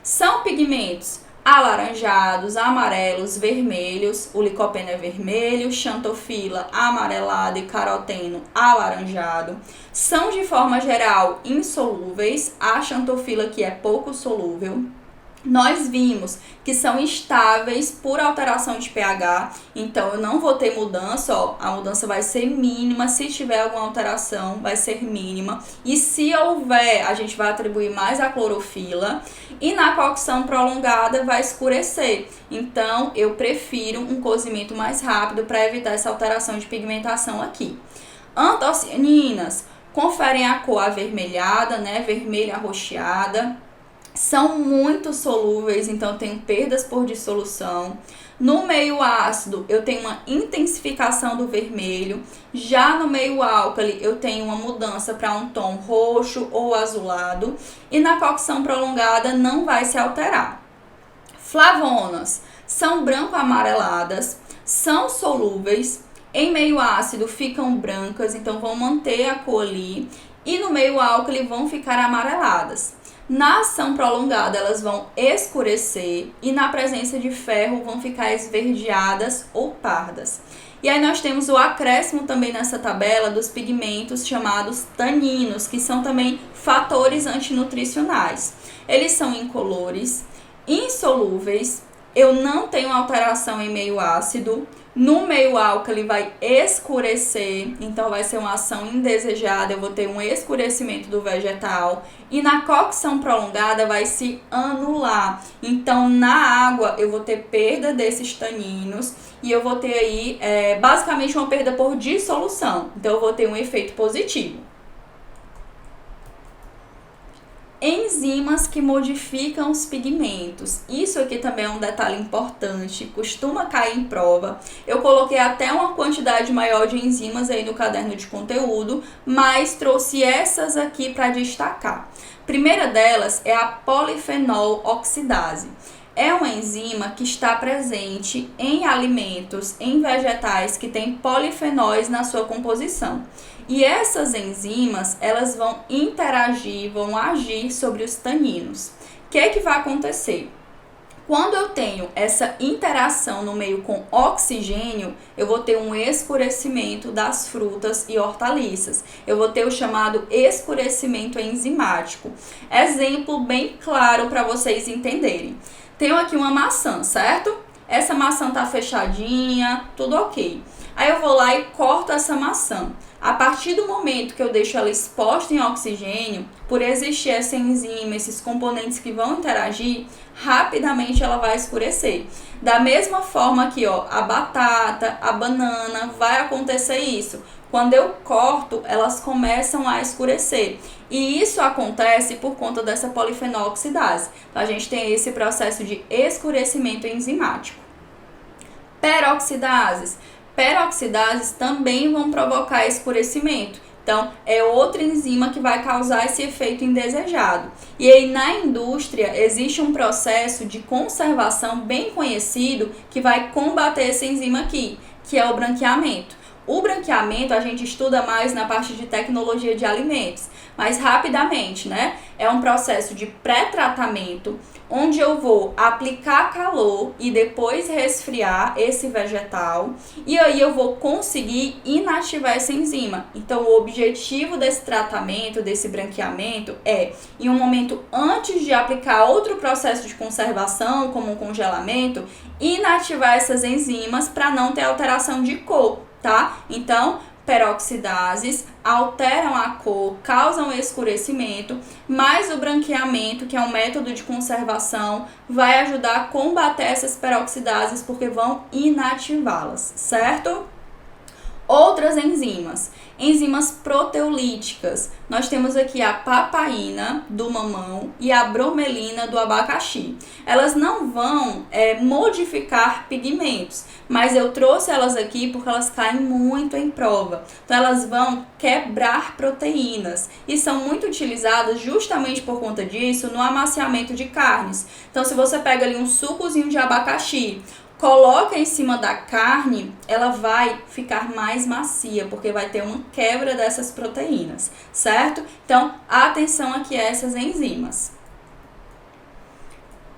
[SPEAKER 1] São pigmentos alaranjados, amarelos, vermelhos. O licopeno é vermelho, xantofila amarelado e caroteno alaranjado. São, de forma geral, insolúveis. A xantofila aqui é pouco solúvel. Nós vimos que são estáveis por alteração de pH, então eu não vou ter mudança, ó, a mudança vai ser mínima, se tiver alguma alteração vai ser mínima, e se houver, a gente vai atribuir mais a clorofila, e na cocção prolongada vai escurecer, então eu prefiro um cozimento mais rápido para evitar essa alteração de pigmentação aqui. Antocianinas conferem a cor avermelhada, né, vermelha arroxeada. São muito solúveis, então eu tenho perdas por dissolução. No meio ácido, eu tenho uma intensificação do vermelho. Já no meio álcali, eu tenho uma mudança para um tom roxo ou azulado. E na cocção prolongada, não vai se alterar. Flavonas são branco-amareladas, são solúveis. Em meio ácido, ficam brancas, então vão manter a cor ali. E no meio álcali, vão ficar amareladas. Na ação prolongada, elas vão escurecer e na presença de ferro vão ficar esverdeadas ou pardas. E aí nós temos o acréscimo também nessa tabela dos pigmentos chamados taninos, que são também fatores antinutricionais. Eles são incolores, insolúveis, eu não tenho alteração em meio ácido, No meio álcali vai escurecer, então vai ser uma ação indesejada, eu vou ter um escurecimento do vegetal. E na cocção prolongada vai se anular, então na água eu vou ter perda desses taninos e eu vou ter aí basicamente uma perda por dissolução, então eu vou ter um efeito positivo. Enzimas que modificam os pigmentos. Isso aqui também é um detalhe importante, costuma cair em prova. Eu coloquei até uma quantidade maior de enzimas aí no caderno de conteúdo, mas trouxe essas aqui para destacar. Primeira delas é a polifenol oxidase. É uma enzima que está presente em alimentos, em vegetais que têm polifenóis na sua composição. E essas enzimas, elas vão interagir, vão agir sobre os taninos. O que vai acontecer? Quando eu tenho essa interação no meio com oxigênio, eu vou ter um escurecimento das frutas e hortaliças. Eu vou ter o chamado escurecimento enzimático. Exemplo bem claro para vocês entenderem. Tenho aqui uma maçã, certo? Essa maçã tá fechadinha, tudo ok. Aí eu vou lá e corto essa maçã. A partir do momento que eu deixo ela exposta em oxigênio, por existir essa enzima, esses componentes que vão interagir, rapidamente ela vai escurecer. Da mesma forma que a batata, a banana, vai acontecer isso. Quando eu corto, elas começam a escurecer. E isso acontece por conta dessa polifenol oxidase. Então, a gente tem esse processo de escurecimento enzimático. Peroxidases. Peroxidases também vão provocar escurecimento. Então, é outra enzima que vai causar esse efeito indesejado. E aí, na indústria, existe um processo de conservação bem conhecido que vai combater essa enzima aqui, que é o branqueamento. O branqueamento a gente estuda mais na parte de tecnologia de alimentos, mas rapidamente, né? É um processo de pré-tratamento, onde eu vou aplicar calor e depois resfriar esse vegetal, e aí eu vou conseguir inativar essa enzima. Então, o objetivo desse tratamento, desse branqueamento, é, em um momento antes de aplicar outro processo de conservação, como um congelamento, inativar essas enzimas para não ter alteração de cor, tá? Então, peroxidases alteram a cor, causam escurecimento, mas o branqueamento, que é um método de conservação, vai ajudar a combater essas peroxidases porque vão inativá-las, certo? Outras enzimas. Enzimas proteolíticas. Nós temos aqui a papaina do mamão e a bromelina do abacaxi. Elas não vão modificar pigmentos, mas eu trouxe elas aqui porque elas caem muito em prova. Então, elas vão quebrar proteínas e são muito utilizadas justamente por conta disso no amaciamento de carnes. Então, se você pega ali um sucozinho de abacaxi, coloca em cima da carne, ela vai ficar mais macia, porque vai ter uma quebra dessas proteínas, certo? Então, atenção aqui a essas enzimas.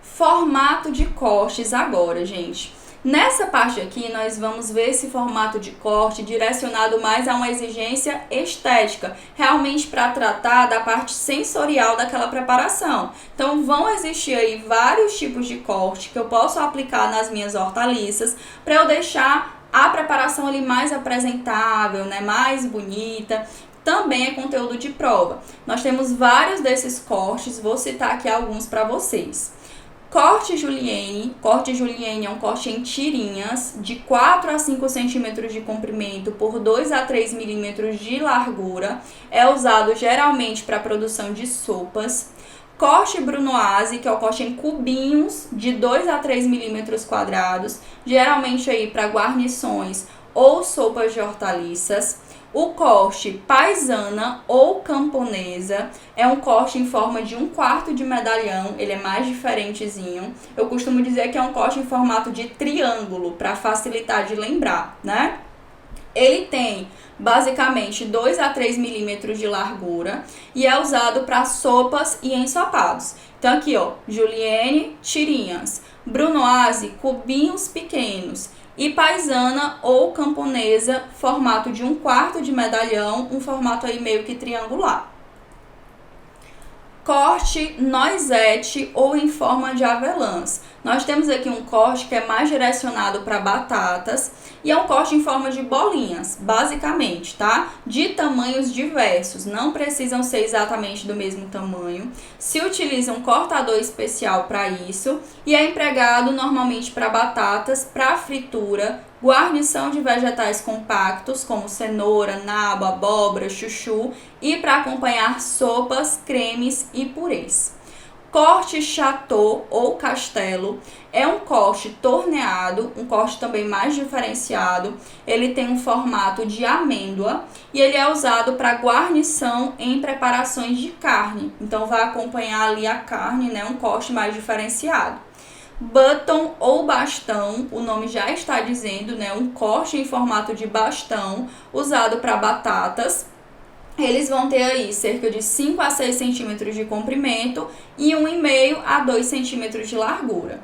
[SPEAKER 1] Formato de cortes agora, gente. Nessa parte aqui, nós vamos ver esse formato de corte direcionado mais a uma exigência estética, realmente para tratar da parte sensorial daquela preparação. Então, vão existir aí vários tipos de corte que eu posso aplicar nas minhas hortaliças para eu deixar a preparação ali mais apresentável, né, mais bonita. Também é conteúdo de prova. Nós temos vários desses cortes, vou citar aqui alguns para vocês. Corte julienne. Corte julienne é um corte em tirinhas de 4 a 5 centímetros de comprimento por 2 a 3 milímetros de largura. É usado geralmente para a produção de sopas. Corte brunoise, que é o corte em cubinhos de 2 a 3 milímetros quadrados, geralmente aí para guarnições ou sopas de hortaliças. O corte paisana ou camponesa é um corte em forma de 1/4 de medalhão, ele é mais diferentezinho. Eu costumo dizer que é um corte em formato de triângulo, para facilitar de lembrar, né? Ele tem basicamente 2 a 3 milímetros de largura e é usado para sopas e ensopados. Então aqui, julienne, tirinhas, brunoise, cubinhos pequenos. E paisana ou camponesa, formato de 1/4 de medalhão, um formato aí meio que triangular. Corte noisette ou em forma de avelãs. Nós temos aqui um corte que é mais direcionado para batatas e é um corte em forma de bolinhas, basicamente, tá? De tamanhos diversos, não precisam ser exatamente do mesmo tamanho. Se utiliza um cortador especial para isso e é empregado normalmente para batatas, para fritura, guarnição de vegetais compactos como cenoura, nabo, abóbora, chuchu e para acompanhar sopas, cremes e purês. Corte chateau ou castelo é um corte torneado, um corte também mais diferenciado. Ele tem um formato de amêndoa e ele é usado para guarnição em preparações de carne. Então vai acompanhar ali a carne, né? Um corte mais diferenciado. Button ou bastão, o nome já está dizendo, né? Um corte em formato de bastão usado para batatas. Eles vão ter aí cerca de 5 a 6 centímetros de comprimento e 1,5 a 2 centímetros de largura.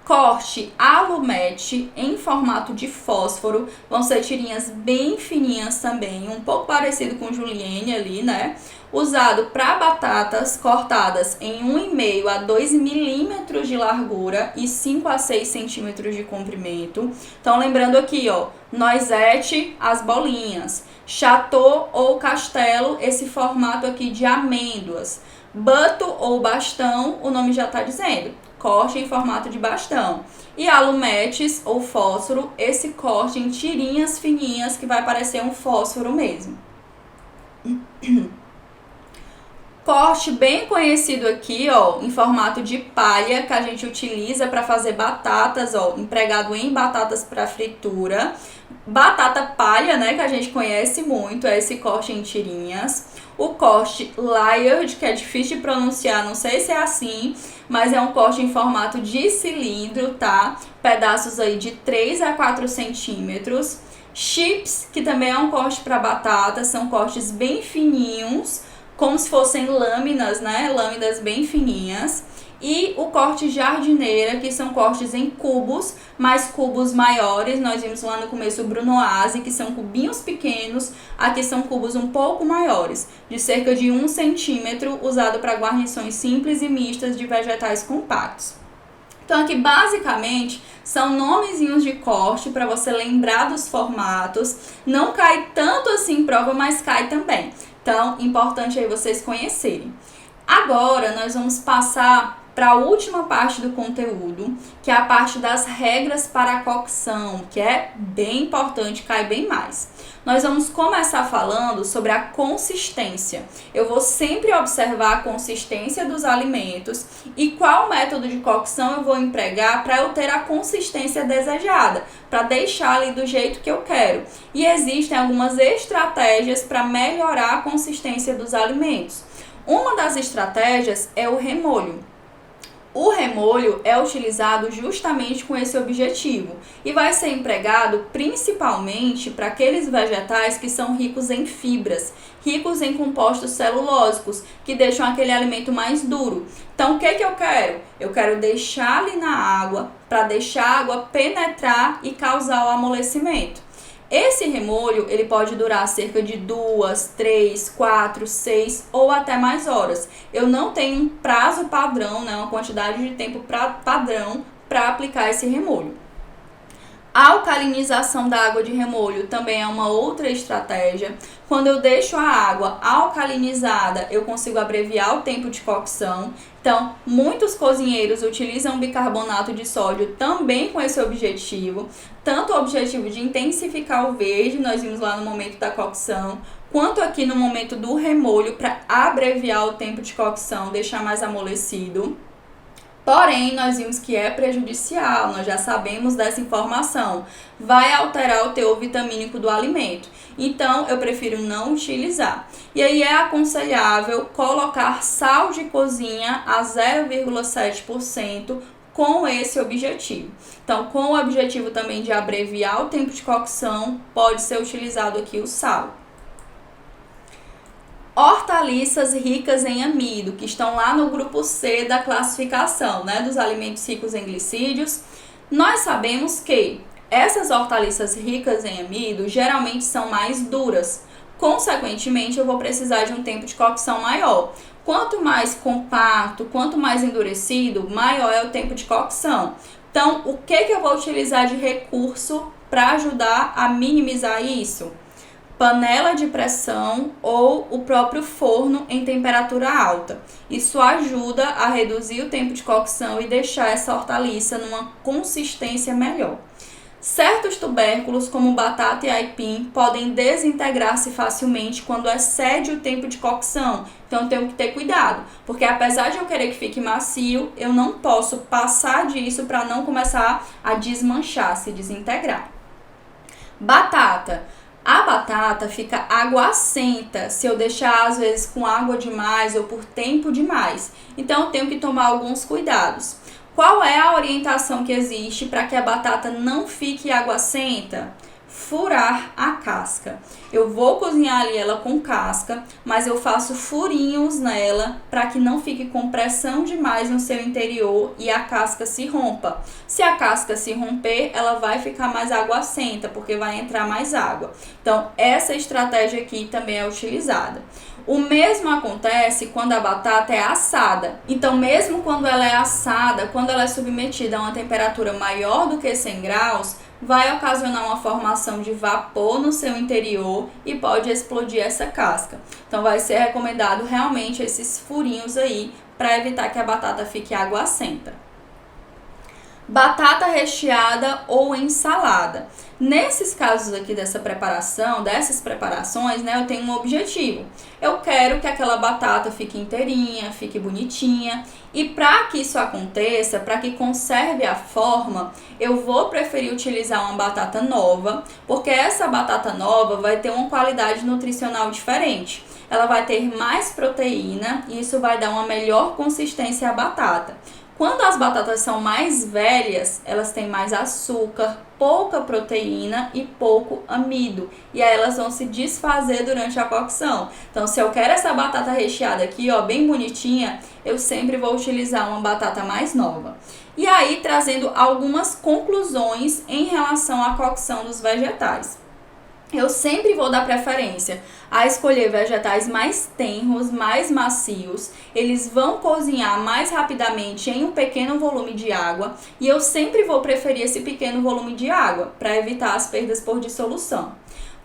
[SPEAKER 1] Corte alumete em formato de fósforo, vão ser tirinhas bem fininhas também, um pouco parecido com julienne ali, né? Usado para batatas cortadas em 1,5 a 2 milímetros de largura e 5 a 6 centímetros de comprimento. Então, lembrando aqui, ó, noisette, as bolinhas. Chateau ou castelo, esse formato aqui de amêndoas. Buto ou bastão, o nome já está dizendo, corte em formato de bastão. E alumetes ou fósforo, esse corte em tirinhas fininhas que vai parecer um fósforo mesmo. Corte bem conhecido aqui, ó, em formato de palha, que a gente utiliza para fazer batatas, ó, empregado em batatas para fritura. Batata palha, né, que a gente conhece muito, é esse corte em tirinhas. O corte layered, que é difícil de pronunciar, não sei se é assim, mas é um corte em formato de cilindro, tá? Pedaços aí de 3 a 4 centímetros. Chips, que também é um corte para batata, são cortes bem fininhos, como se fossem lâminas, né? Lâminas bem fininhas. E o corte jardineira, que são cortes em cubos, mas cubos maiores. Nós vimos lá no começo o brunoise, que são cubinhos pequenos. Aqui são cubos um pouco maiores, de cerca de 1 centímetro, usado para guarnições simples e mistas de vegetais compactos. Então aqui basicamente são nomezinhos de corte para você lembrar dos formatos. Não cai tanto assim em prova, mas cai também. Então, importante aí vocês conhecerem. Agora, nós vamos passar para a última parte do conteúdo, que é a parte das regras para a cocção, que é bem importante, cai bem mais. Nós vamos começar falando sobre a consistência. Eu vou sempre observar a consistência dos alimentos e qual método de cocção eu vou empregar para eu ter a consistência desejada, para deixar ali do jeito que eu quero. E existem algumas estratégias para melhorar a consistência dos alimentos. Uma das estratégias é o remolho. O remolho é utilizado justamente com esse objetivo e vai ser empregado principalmente para aqueles vegetais que são ricos em fibras, ricos em compostos celulósicos, que deixam aquele alimento mais duro. Então, o que eu quero? Eu quero deixar ali na água, para deixar a água penetrar e causar o amolecimento. Esse remolho, ele pode durar cerca de 2, 3, 4, 6 ou até mais horas. Eu não tenho um prazo padrão, né, uma quantidade de tempo padrão para aplicar esse remolho. A alcalinização da água de remolho também é uma outra estratégia. Quando eu deixo a água alcalinizada, eu consigo abreviar o tempo de cocção. Então, muitos cozinheiros utilizam bicarbonato de sódio também com esse objetivo. Tanto o objetivo de intensificar o verde, nós vimos lá no momento da cocção, quanto aqui no momento do remolho para abreviar o tempo de cocção, deixar mais amolecido. Porém, nós vimos que é prejudicial, nós já sabemos dessa informação. Vai alterar o teor vitamínico do alimento. Então, eu prefiro não utilizar. E aí é aconselhável colocar sal de cozinha a 0,7% com esse objetivo. Então, com o objetivo também de abreviar o tempo de cocção, pode ser utilizado aqui o sal. Hortaliças ricas em amido, que estão lá no grupo C da classificação, né, dos alimentos ricos em glicídios. Nós sabemos que essas hortaliças ricas em amido geralmente são mais duras. Consequentemente, eu vou precisar de um tempo de cocção maior. Quanto mais compacto, quanto mais endurecido, maior é o tempo de cocção. Então, o que eu vou utilizar de recurso para ajudar a minimizar isso? Panela de pressão ou o próprio forno em temperatura alta. Isso ajuda a reduzir o tempo de cocção e deixar essa hortaliça numa consistência melhor. Certos tubérculos, como batata e aipim, podem desintegrar-se facilmente quando excede o tempo de cocção. Então, eu tenho que ter cuidado, porque apesar de eu querer que fique macio, eu não posso passar disso para não começar a desmanchar, se desintegrar. Batata. A batata fica aguacenta se eu deixar, às vezes, com água demais ou por tempo demais. Então, eu tenho que tomar alguns cuidados. Qual é a orientação que existe para que a batata não fique aguacenta? Furar a casca. Eu vou cozinhar ali ela com casca, mas eu faço furinhos nela para que não fique com pressão demais no seu interior e a casca se rompa. Se a casca se romper, ela vai ficar mais aguacenta, porque vai entrar mais água. Então, essa estratégia aqui também é utilizada. O mesmo acontece quando a batata é assada. Então, mesmo quando ela é assada, quando ela é submetida a uma temperatura maior do que 100 graus, vai ocasionar uma formação de vapor no seu interior e pode explodir essa casca. Então, vai ser recomendado realmente esses furinhos aí para evitar que a batata fique aguacenta. Batata recheada ou ensalada. Nesses casos aqui dessas preparações, né, eu tenho um objetivo. Eu quero que aquela batata fique inteirinha, fique bonitinha. E para que isso aconteça, para que conserve a forma, eu vou preferir utilizar uma batata nova, porque essa batata nova vai ter uma qualidade nutricional diferente. Ela vai ter mais proteína e isso vai dar uma melhor consistência à batata. Quando as batatas são mais velhas, elas têm mais açúcar, pouca proteína e pouco amido. E aí elas vão se desfazer durante a cocção. Então, se eu quero essa batata recheada aqui, ó, bem bonitinha, eu sempre vou utilizar uma batata mais nova. E aí, trazendo algumas conclusões em relação à cocção dos vegetais. Eu sempre vou dar preferência a escolher vegetais mais tenros, mais macios. Eles vão cozinhar mais rapidamente em um pequeno volume de água. E eu sempre vou preferir esse pequeno volume de água para evitar as perdas por dissolução.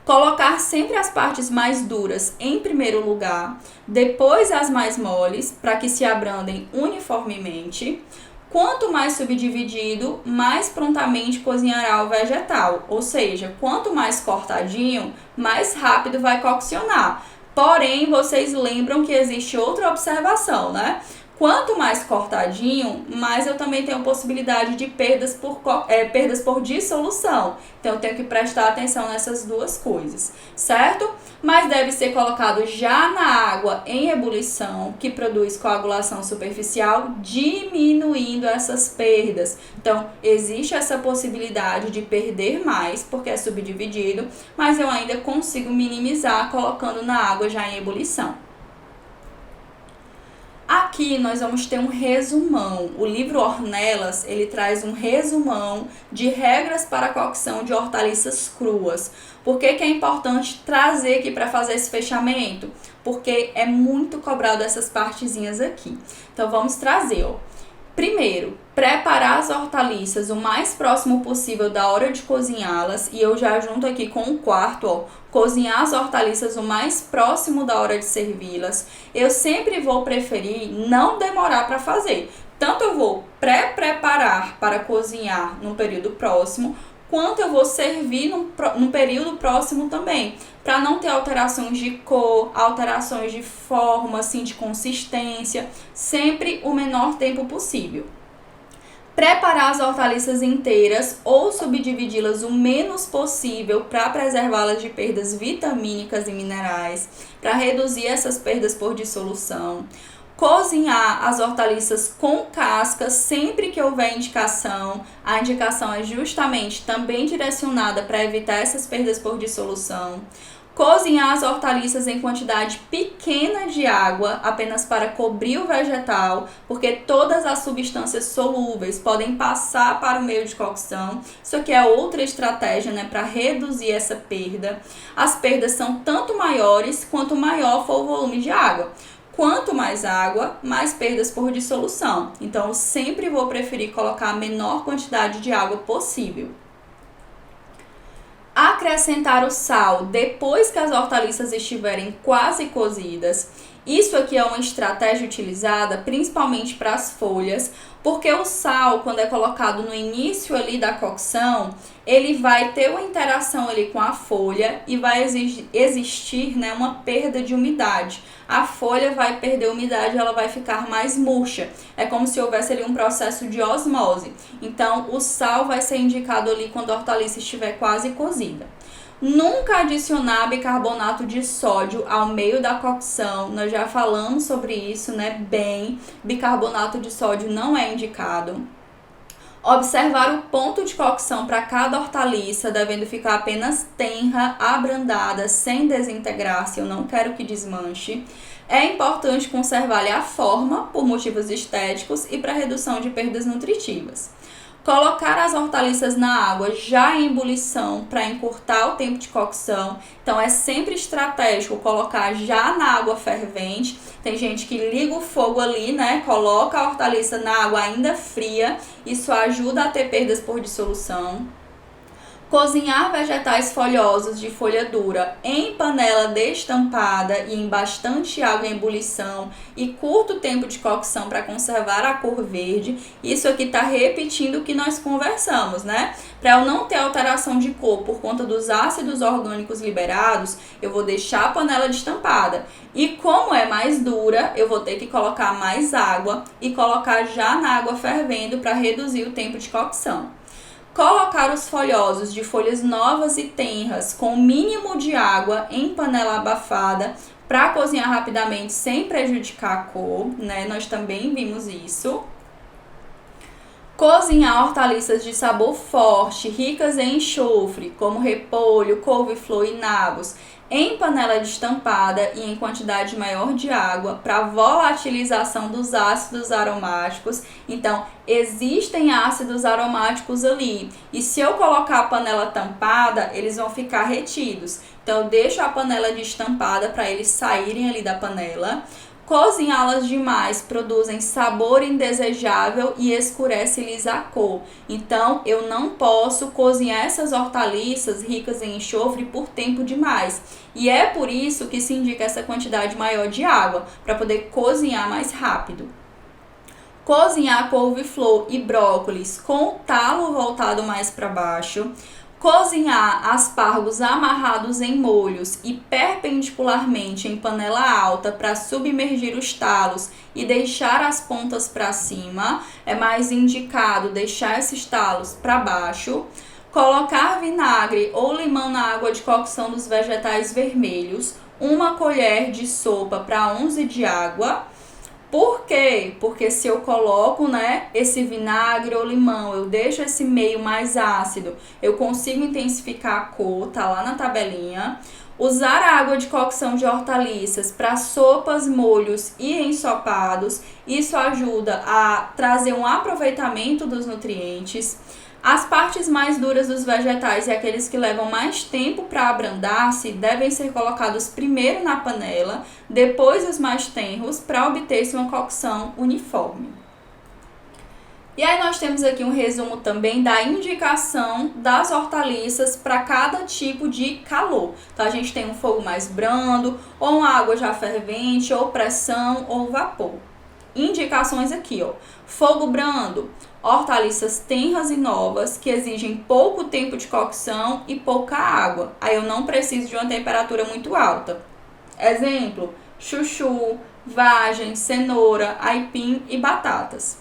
[SPEAKER 1] Colocar sempre as partes mais duras em primeiro lugar, depois as mais moles, para que se abrandem uniformemente. Quanto mais subdividido, mais prontamente cozinhará o vegetal, ou seja, quanto mais cortadinho, mais rápido vai coccionar. Porém, vocês lembram que existe outra observação, né? Quanto mais cortadinho, mais eu também tenho possibilidade de perdas por dissolução. Então, eu tenho que prestar atenção nessas duas coisas, certo? Mas deve ser colocado já na água em ebulição, que produz coagulação superficial, diminuindo essas perdas. Então, existe essa possibilidade de perder mais, porque é subdividido, mas eu ainda consigo minimizar colocando na água já em ebulição. Aqui nós vamos ter um resumão. O livro Ornelas, ele traz um resumão de regras para a cocção de hortaliças cruas. Por que é importante trazer aqui para fazer esse fechamento? Porque é muito cobrado essas partezinhas aqui. Então vamos trazer, ó. Primeiro, preparar as hortaliças o mais próximo possível da hora de cozinhá-las. E eu já junto aqui com o quarto, ó, cozinhar as hortaliças o mais próximo da hora de servi-las. Eu sempre vou preferir não demorar para fazer. Tanto eu vou pré-preparar para cozinhar num período próximo, quanto eu vou servir num período próximo também, para não ter alterações de cor, alterações de forma, assim, de consistência, sempre o menor tempo possível. Preparar as hortaliças inteiras ou subdividi-las o menos possível para preservá-las de perdas vitamínicas e minerais, para reduzir essas perdas por dissolução. Cozinhar as hortaliças com casca sempre que houver indicação. A indicação é justamente também direcionada para evitar essas perdas por dissolução. Cozinhar as hortaliças em quantidade pequena de água, apenas para cobrir o vegetal, porque todas as substâncias solúveis podem passar para o meio de cocção. Isso aqui é outra estratégia, né, para reduzir essa perda. As perdas são tanto maiores quanto maior for o volume de água. Quanto mais água, mais perdas por dissolução. Então, eu sempre vou preferir colocar a menor quantidade de água possível. Acrescentar o sal depois que as hortaliças estiverem quase cozidas. Isso aqui é uma estratégia utilizada principalmente para as folhas, porque o sal, quando é colocado no início ali da cocção, ele vai ter uma interação ali com a folha e vai existir, né, uma perda de umidade. A folha vai perder umidade, ela vai ficar mais murcha. É como se houvesse ali um processo de osmose. Então, o sal vai ser indicado ali quando a hortaliça estiver quase cozida. Nunca adicionar bicarbonato de sódio ao meio da cocção. Nós já falamos sobre isso, né? Bicarbonato de sódio não é indicado. Observar o ponto de cocção para cada hortaliça, devendo ficar apenas tenra, abrandada, sem desintegrar-se, eu não quero que desmanche. É importante conservar a forma por motivos estéticos e para redução de perdas nutritivas. Colocar as hortaliças na água já em ebulição para encurtar o tempo de cocção. Então, é sempre estratégico colocar já na água fervente. Tem gente que liga o fogo ali, né? Coloca a hortaliça na água ainda fria. Isso ajuda a ter perdas por dissolução. Cozinhar vegetais folhosos de folha dura em panela destampada e em bastante água em ebulição e curto tempo de cocção para conservar a cor verde. Isso aqui está repetindo o que nós conversamos, né? Para eu não ter alteração de cor por conta dos ácidos orgânicos liberados, eu vou deixar a panela destampada. E como é mais dura, eu vou ter que colocar mais água e colocar já na água fervendo para reduzir o tempo de cocção. Colocar os folhosos de folhas novas e tenras com o mínimo de água em panela abafada para cozinhar rapidamente sem prejudicar a cor, né? Nós também vimos isso. Cozinhar hortaliças de sabor forte, ricas em enxofre, como repolho, couve-flor e nabos, em panela destampada e em quantidade maior de água para volatilização dos ácidos aromáticos. Então, existem ácidos aromáticos ali e se eu colocar a panela tampada, eles vão ficar retidos. Então, eu deixo a panela destampada para eles saírem ali da panela. Cozinhá-las demais produzem sabor indesejável e escurece-lhes a cor. Então, eu não posso cozinhar essas hortaliças ricas em enxofre por tempo demais. E é por isso que se indica essa quantidade maior de água, para poder cozinhar mais rápido. Cozinhar couve-flor e brócolis com o talo voltado mais para baixo. Cozinhar aspargos amarrados em molhos e perpendicularmente em panela alta para submergir os talos e deixar as pontas para cima. É mais indicado deixar esses talos para baixo. Colocar vinagre ou limão na água de cocção dos vegetais vermelhos. 1 colher de sopa para 11 de água. Por quê? Porque se eu coloco, né, esse vinagre ou limão, eu deixo esse meio mais ácido, eu consigo intensificar a cor, tá lá na tabelinha. Usar a água de cocção de hortaliças para sopas, molhos e ensopados, isso ajuda a trazer um aproveitamento dos nutrientes. As partes mais duras dos vegetais e aqueles que levam mais tempo para abrandar-se devem ser colocados primeiro na panela, depois os mais tenros, para obter-se uma cocção uniforme. E aí nós temos aqui um resumo também da indicação das hortaliças para cada tipo de calor. Então a gente tem um fogo mais brando, ou uma água já fervente, ou pressão, ou vapor. Indicações aqui, ó. Fogo brando, hortaliças tenras e novas que exigem pouco tempo de cocção e pouca água. Aí eu não preciso de uma temperatura muito alta. Exemplo, chuchu, vagem, cenoura, aipim e batatas.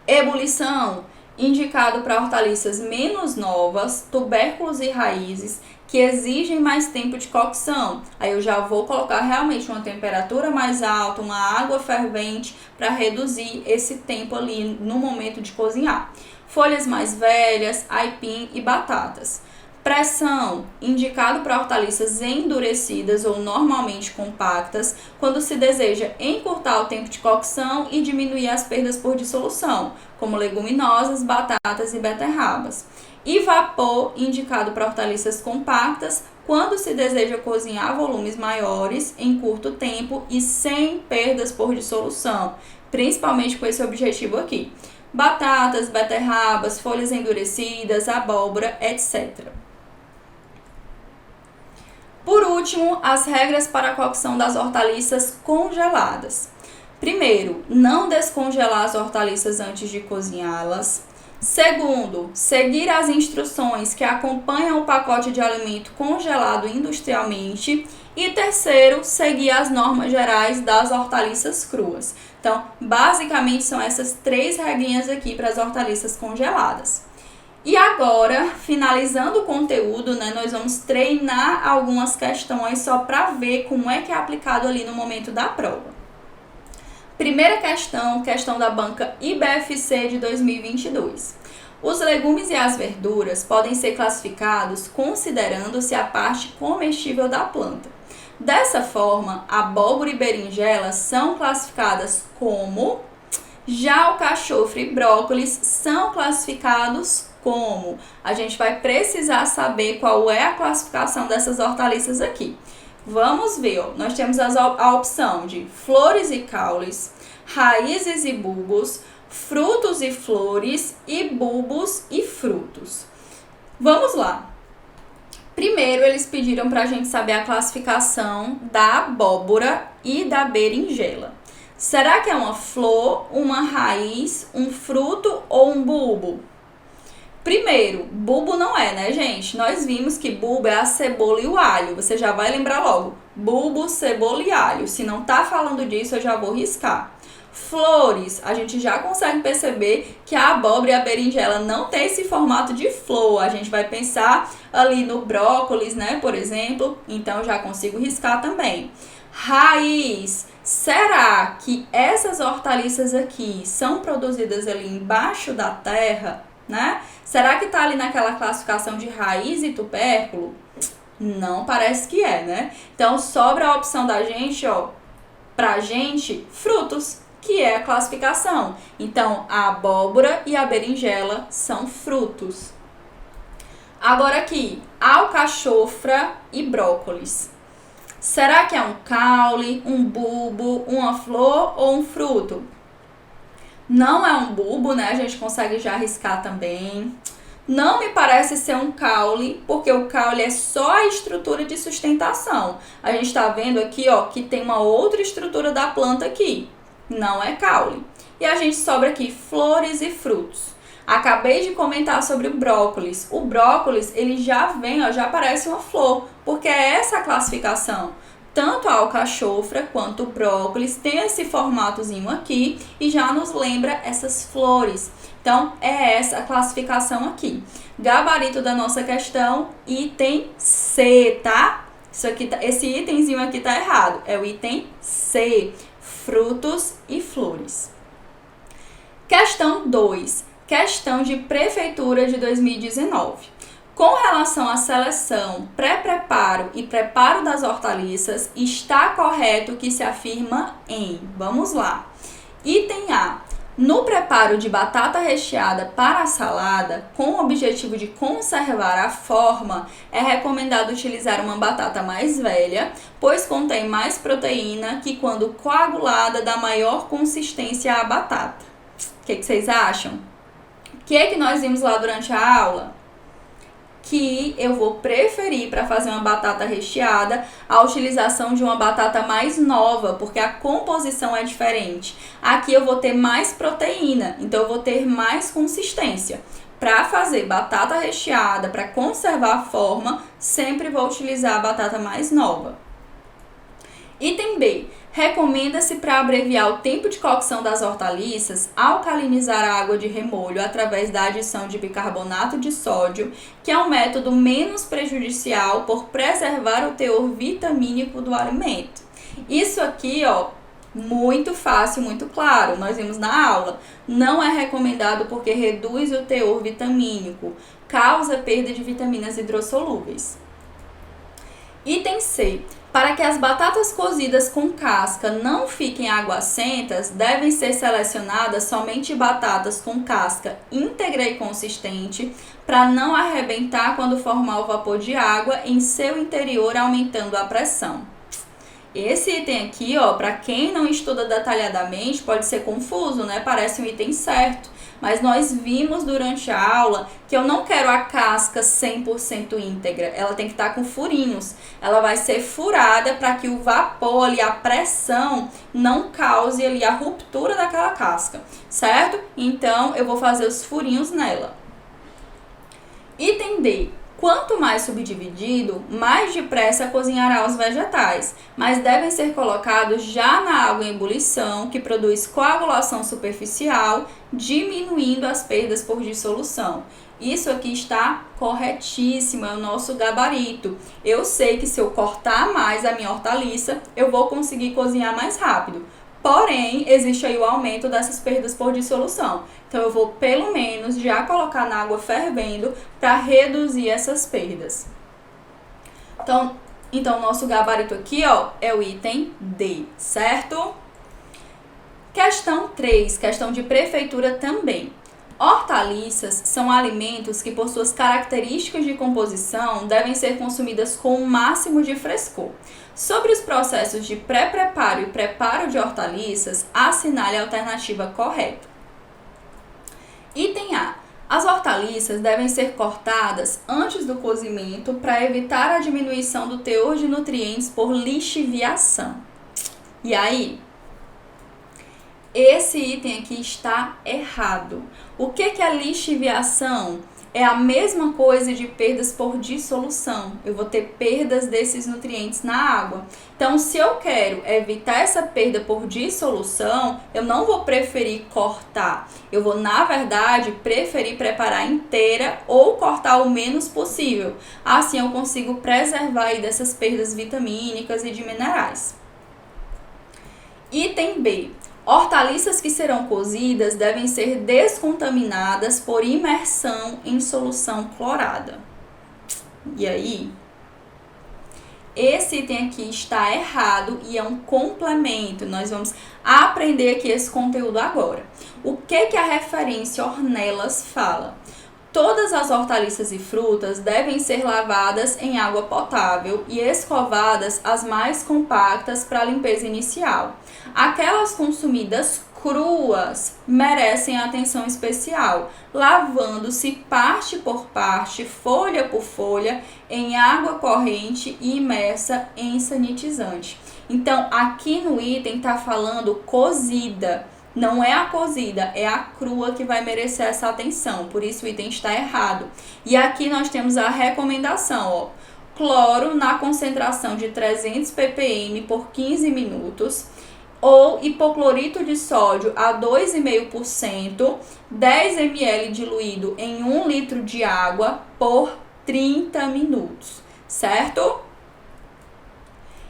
[SPEAKER 1] Ebulição, indicado para hortaliças menos novas, tubérculos e raízes que exigem mais tempo de cocção. Aí eu já vou colocar realmente uma temperatura mais alta, uma água fervente para reduzir esse tempo ali no momento de cozinhar. Folhas mais velhas, aipim e batatas. Pressão, indicado para hortaliças endurecidas ou normalmente compactas, quando se deseja encurtar o tempo de cocção e diminuir as perdas por dissolução, como leguminosas, batatas e beterrabas. E vapor, indicado para hortaliças compactas, quando se deseja cozinhar volumes maiores em curto tempo e sem perdas por dissolução, principalmente com esse objetivo aqui. Batatas, beterrabas, folhas endurecidas, abóbora, etc. Por último, as regras para a cocção das hortaliças congeladas. Primeiro, não descongelar as hortaliças antes de cozinhá-las. Segundo, seguir as instruções que acompanham o pacote de alimento congelado industrialmente. E terceiro, seguir as normas gerais das hortaliças cruas. Então, basicamente são essas 3 regrinhas aqui para as hortaliças congeladas. E agora, finalizando o conteúdo, né, nós vamos treinar algumas questões só para ver como é que é aplicado ali no momento da prova. Primeira questão, questão da banca IBFC de 2022. Os legumes e as verduras podem ser classificados considerando-se a parte comestível da planta. Dessa forma, abóbora e berinjela são classificadas como, já o cachofre e brócolis são classificados como. A gente vai precisar saber qual é a classificação dessas hortaliças aqui. Vamos ver, ó. Nós temos a opção de flores e caules, raízes e bulbos, frutos e flores e bulbos e frutos. Vamos lá. Primeiro, eles pediram para a gente saber a classificação da abóbora e da berinjela. Será que é uma flor, uma raiz, um fruto ou um bulbo? Primeiro, bulbo não é, né, gente? Nós vimos que bulbo é a cebola e o alho. Você já vai lembrar logo. Bulbo, cebola e alho. Se não tá falando disso, eu já vou riscar. Flores, a gente já consegue perceber que a abóbora e a berinjela não tem esse formato de flor. A gente vai pensar ali no brócolis, né, por exemplo. Então, já consigo riscar também. Raiz, será que essas hortaliças aqui são produzidas ali embaixo da terra, né? Será que tá ali naquela classificação de raiz e tubérculo? Não parece que é, né? Então, sobra a opção da gente, ó, pra gente, frutos, que é a classificação. Então, a abóbora e a berinjela são frutos. Agora aqui, alcachofra e brócolis. Será que é um caule, um bulbo, uma flor ou um fruto? Não é um bulbo, né? A gente consegue já arriscar também. Não me parece ser um caule, porque o caule é só a estrutura de sustentação. A gente tá vendo aqui, ó, que tem uma outra estrutura da planta aqui. Não é caule. E a gente sobra aqui flores e frutos. Acabei de comentar sobre o brócolis. O brócolis, ele já vem, ó, já parece uma flor, porque é essa a classificação. Tanto a alcachofra quanto o brócolis tem esse formatozinho aqui e já nos lembra essas flores. Então, é essa a classificação aqui. Gabarito da nossa questão, item C, tá? Isso aqui esse itemzinho aqui tá errado. É o item C, frutos e flores. Questão 2. Questão de prefeitura de 2019. Com relação à seleção, pré-preparo e preparo das hortaliças, está correto o que se afirma em... Vamos lá. Item A. No preparo de batata recheada para a salada, com o objetivo de conservar a forma, é recomendado utilizar uma batata mais velha, pois contém mais proteína que, quando coagulada, dá maior consistência à batata. O que vocês acham? O que nós vimos lá durante a aula? Que eu vou preferir para fazer uma batata recheada a utilização de uma batata mais nova, porque a composição é diferente. Aqui eu vou ter mais proteína, então eu vou ter mais consistência. Para fazer batata recheada, para conservar a forma, sempre vou utilizar a batata mais nova. Item B. Recomenda-se, para abreviar o tempo de cocção das hortaliças, alcalinizar a água de remolho através da adição de bicarbonato de sódio, que é um método menos prejudicial por preservar o teor vitamínico do alimento. Isso aqui, ó, muito fácil, muito claro, nós vimos na aula. Não é recomendado porque reduz o teor vitamínico, causa perda de vitaminas hidrossolúveis. Item C. Para que as batatas cozidas com casca não fiquem aguacentas, devem ser selecionadas somente batatas com casca íntegra e consistente, para não arrebentar quando formar o vapor de água em seu interior, aumentando a pressão. Esse item aqui, ó, para quem não estuda detalhadamente, pode ser confuso, né? Parece um item certo. Mas nós vimos durante a aula que eu não quero a casca 100% íntegra. Ela tem que estar com furinhos. Ela vai ser furada para que o vapor ali, a pressão, não cause ali a ruptura daquela casca, certo? Então, eu vou fazer os furinhos nela. Item D. Quanto mais subdividido, mais depressa cozinhará os vegetais, mas devem ser colocados já na água em ebulição, que produz coagulação superficial, diminuindo as perdas por dissolução. Isso aqui está corretíssimo, é o nosso gabarito. Eu sei que se eu cortar mais a minha hortaliça, eu vou conseguir cozinhar mais rápido. Porém, existe aí o aumento dessas perdas por dissolução. Então, eu vou pelo menos já colocar na água fervendo para reduzir essas perdas. Então, nosso gabarito aqui, ó, é o item D, certo? Questão 3, questão de prefeitura também. Hortaliças são alimentos que, por suas características de composição, devem ser consumidas com o máximo de frescor. Sobre os processos de pré-preparo e preparo de hortaliças, assinale a alternativa correta. Item A. As hortaliças devem ser cortadas antes do cozimento para evitar a diminuição do teor de nutrientes por lixiviação. E aí? Esse item aqui está errado. O que é lixiviação? É a mesma coisa de perdas por dissolução. Eu vou ter perdas desses nutrientes na água. Então, se eu quero evitar essa perda por dissolução, eu não vou preferir cortar. Eu vou, na verdade, preferir preparar inteira ou cortar o menos possível. Assim, eu consigo preservar aí dessas perdas vitamínicas e de minerais. Item B. Hortaliças que serão cozidas devem ser descontaminadas por imersão em solução clorada. E aí? Esse item aqui está errado e é um complemento. Nós vamos aprender aqui esse conteúdo agora. O que a referência Ornelas fala? Todas as hortaliças e frutas devem ser lavadas em água potável e escovadas as mais compactas para a limpeza inicial. Aquelas consumidas cruas merecem atenção especial, lavando-se parte por parte, folha por folha, em água corrente e imersa em sanitizante. Então, aqui no item está falando cozida. Não é a cozida, é a crua que vai merecer essa atenção, por isso o item está errado. E aqui nós temos a recomendação, ó, cloro na concentração de 300 ppm por 15 minutos, ou hipoclorito de sódio a 2,5%, 10 ml diluído em 1 litro de água por 30 minutos, certo?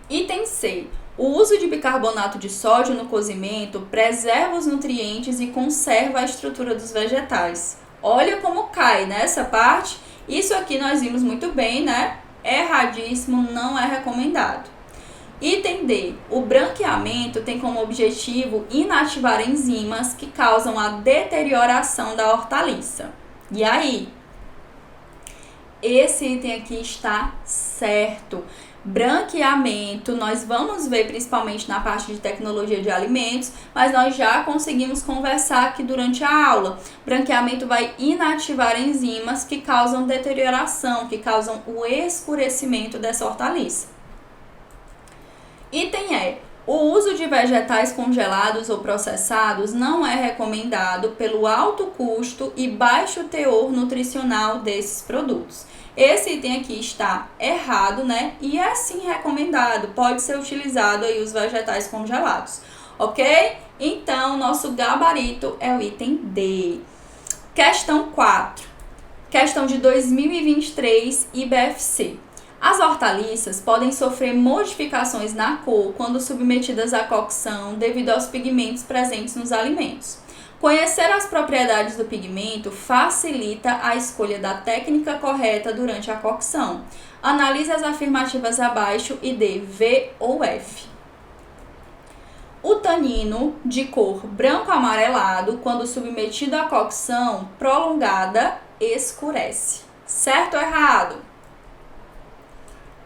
[SPEAKER 1] Item C. O uso de bicarbonato de sódio no cozimento preserva os nutrientes e conserva a estrutura dos vegetais. Olha como cai nessa parte. Isso aqui nós vimos muito bem, né? Erradíssimo, não é recomendado. Item D. O branqueamento tem como objetivo inativar enzimas que causam a deterioração da hortaliça. E aí? Esse item aqui está certo. Branqueamento, nós vamos ver principalmente na parte de tecnologia de alimentos, mas nós já conseguimos conversar aqui durante a aula. Branqueamento vai inativar enzimas que causam deterioração, que causam o escurecimento dessa hortaliça. Item E. O uso de vegetais congelados ou processados não é recomendado pelo alto custo e baixo teor nutricional desses produtos. Esse item aqui está errado, né? E é sim recomendado, pode ser utilizado aí os vegetais congelados, ok? Então, nosso gabarito é o item D. Questão 4. Questão de 2023, IBFC. As hortaliças podem sofrer modificações na cor quando submetidas à cocção devido aos pigmentos presentes nos alimentos. Conhecer as propriedades do pigmento facilita a escolha da técnica correta durante a cocção. Analise as afirmativas abaixo e dê V ou F. O tanino de cor branco amarelado, quando submetido à cocção prolongada, escurece. Certo ou errado?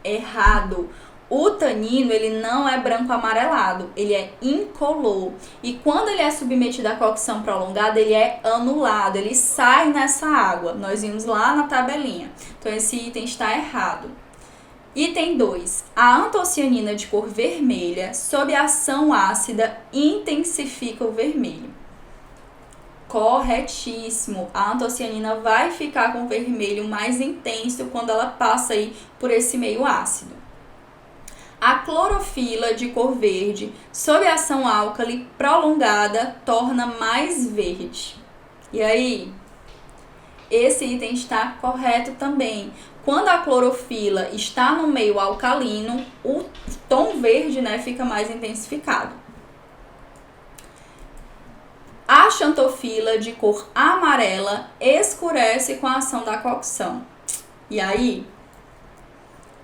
[SPEAKER 1] Errado. O tanino, ele não é branco amarelado, ele é incolor. E quando ele é submetido à cocção prolongada, ele é anulado, ele sai nessa água. Nós vimos lá na tabelinha. Então, esse item está errado. Item 2. A antocianina de cor vermelha, sob ação ácida, intensifica o vermelho. Corretíssimo. A antocianina vai ficar com o vermelho mais intenso quando ela passa aí por esse meio ácido. A clorofila de cor verde, sob ação álcali prolongada, torna mais verde. E aí? Esse item está correto também. Quando a clorofila está no meio alcalino, o tom verde, né, fica mais intensificado. A xantofila de cor amarela escurece com a ação da cocção. E aí?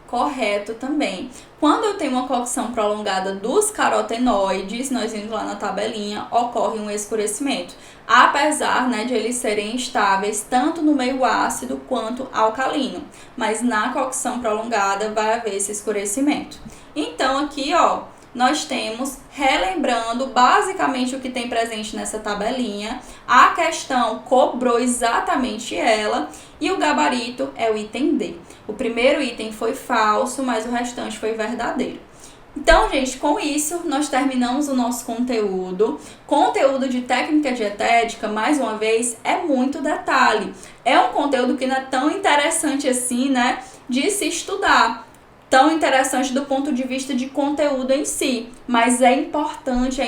[SPEAKER 1] Correto também. Quando eu tenho uma cocção prolongada dos carotenoides, nós vimos lá na tabelinha, ocorre um escurecimento. Apesar, né, de eles serem estáveis tanto no meio ácido quanto alcalino. Mas na cocção prolongada vai haver esse escurecimento. Então aqui, ó, nós temos, relembrando basicamente o que tem presente nessa tabelinha, a questão cobrou exatamente ela e o gabarito é o item D. O primeiro item foi falso, mas o restante foi verdadeiro. Então, gente, com isso, nós terminamos o nosso conteúdo. Conteúdo de técnica dietética, mais uma vez, é muito detalhe. É um conteúdo que não é tão interessante assim, né, de se estudar. Tão interessante do ponto de vista de conteúdo em si, mas é importante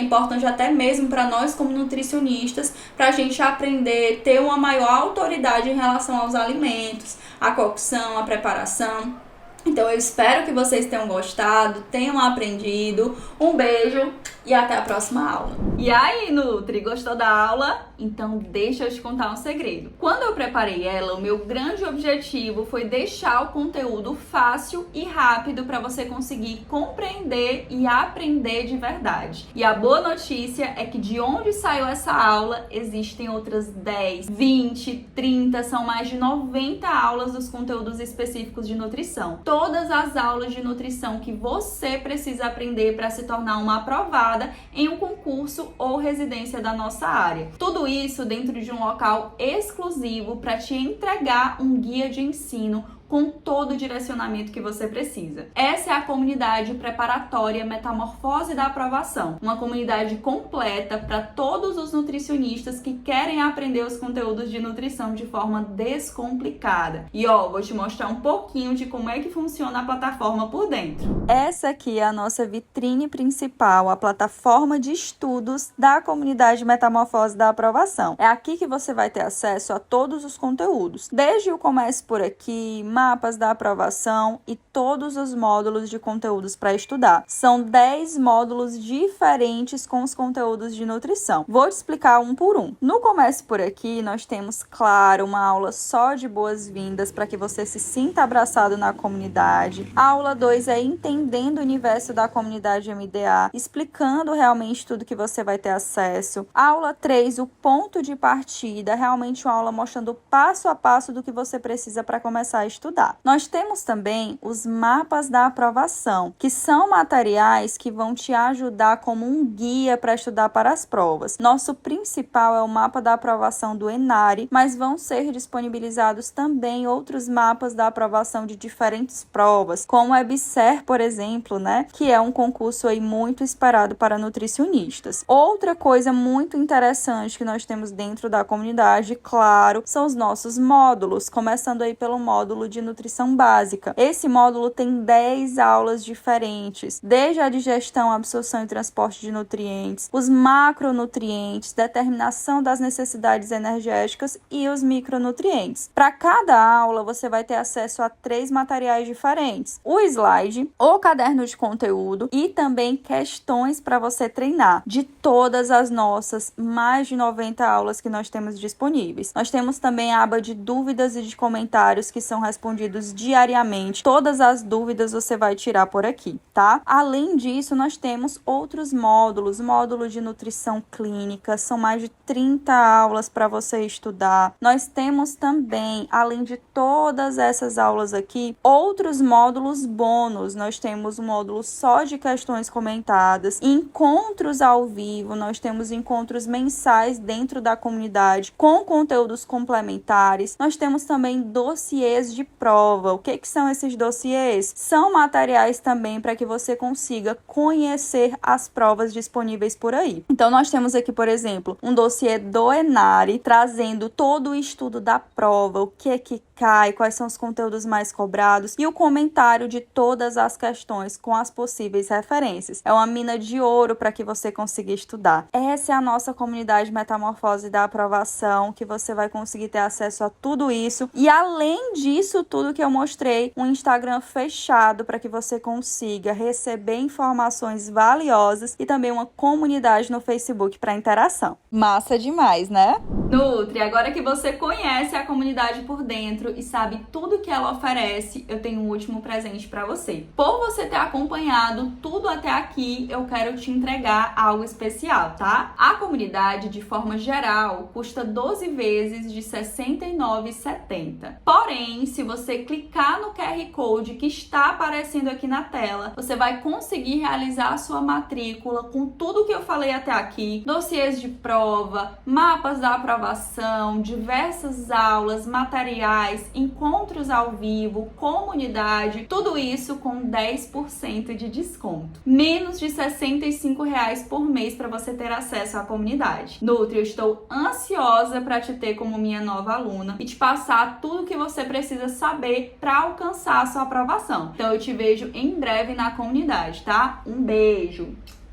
[SPEAKER 1] até mesmo para nós como nutricionistas, para a gente aprender, ter uma maior autoridade em relação aos alimentos, a cocção, a preparação. Então eu espero que vocês tenham gostado, tenham aprendido. Um beijo e até a próxima aula. E aí, Nutri, gostou da aula? Então deixa eu te contar um segredo. Quando eu preparei ela, o meu grande objetivo foi deixar o conteúdo fácil e rápido para você conseguir compreender e aprender de verdade. E a boa notícia é que de onde saiu essa aula, existem outras 10, 20, 30, são mais de 90 aulas dos conteúdos específicos de nutrição. Todas as aulas de nutrição que você precisa aprender para se tornar uma aprovada em um concurso ou residência da nossa área. Tudo isso dentro de um local exclusivo para te entregar um guia de ensino com todo o direcionamento que você precisa. Essa é a comunidade preparatória Metamorfose da Aprovação, uma comunidade completa para todos os nutricionistas que querem aprender os conteúdos de nutrição de forma descomplicada. E ó, vou te mostrar um pouquinho de como é que funciona a plataforma por dentro. Essa aqui é a nossa vitrine principal, a plataforma de estudos da comunidade Metamorfose da Aprovação. É aqui que você vai ter acesso a todos os conteúdos, desde o Comece por Aqui, mapas da aprovação e todos os módulos de conteúdos para estudar. São 10 módulos diferentes com os conteúdos de nutrição. Vou te explicar um por um. No Comece por Aqui, nós temos, claro, uma aula só de boas-vindas para que você se sinta abraçado na comunidade. A aula 2 é Entendendo o Universo da Comunidade MDA, explicando realmente tudo que você vai ter acesso. A aula 3, o ponto de partida, realmente uma aula mostrando passo a passo do que você precisa para começar a estudar. Nós temos também os mapas da aprovação, que são materiais que vão te ajudar como um guia para estudar para as provas. Nosso principal é o mapa da aprovação do ENARE, mas vão ser disponibilizados também outros mapas da aprovação de diferentes provas, como o EBSER, por exemplo, né, que é um concurso aí muito esperado para nutricionistas. Outra coisa muito interessante que nós temos dentro da comunidade, claro, são os nossos módulos, começando aí pelo módulo de nutrição básica. Esse módulo tem 10 aulas diferentes, desde a digestão, absorção e transporte de nutrientes, os macronutrientes, determinação das necessidades energéticas e os micronutrientes. Para cada aula, você vai ter acesso a 3 materiais diferentes: o slide, o caderno de conteúdo e também questões para você treinar de todas as nossas mais de 90 aulas que nós temos disponíveis. Nós temos também a aba de dúvidas e de comentários que são respondidas respondidos diariamente. Todas as dúvidas você vai tirar por aqui, tá? Além disso, nós temos outros módulos, módulo de nutrição clínica, são mais de 30 aulas para você estudar. Nós temos também, além de todas essas aulas aqui, outros módulos bônus. Nós temos um módulo só de questões comentadas, encontros ao vivo, nós temos encontros mensais dentro da comunidade com conteúdos complementares. Nós temos também dossiês de prova. O que são esses dossiês? São materiais também para que você consiga conhecer as provas disponíveis por aí. Então, nós temos aqui, por exemplo, um dossiê do Enare, trazendo todo o estudo da prova, o que cai, quais são os conteúdos mais cobrados e o comentário de todas as questões com as possíveis referências. É uma mina de ouro para que você consiga estudar. Essa é a nossa comunidade Metamorfose da Aprovação, que você vai conseguir ter acesso a tudo isso. E além disso, tudo que eu mostrei, um Instagram fechado para que você consiga receber informações valiosas e também uma comunidade no Facebook para interação. Massa demais, né? Nutri, agora que você conhece a comunidade por dentro e sabe tudo que ela oferece, eu tenho um último presente para você. Por você ter acompanhado tudo até aqui, eu quero te entregar algo especial, tá? A comunidade, de forma geral, custa 12 vezes de R$ 69,70. Porém, se você clicar no QR Code que está aparecendo aqui na tela, você vai conseguir realizar a sua matrícula com tudo que eu falei até aqui, dossiês de prova, mapas da aprovação, diversas aulas, materiais, encontros ao vivo, comunidade, tudo isso com 10% de desconto. Menos de R$ 65 por mês para você ter acesso à comunidade. Nutri, eu estou ansiosa para te ter como minha nova aluna e te passar tudo que você precisa saber para alcançar a sua aprovação. Então eu te vejo em breve na comunidade, tá? Um beijo!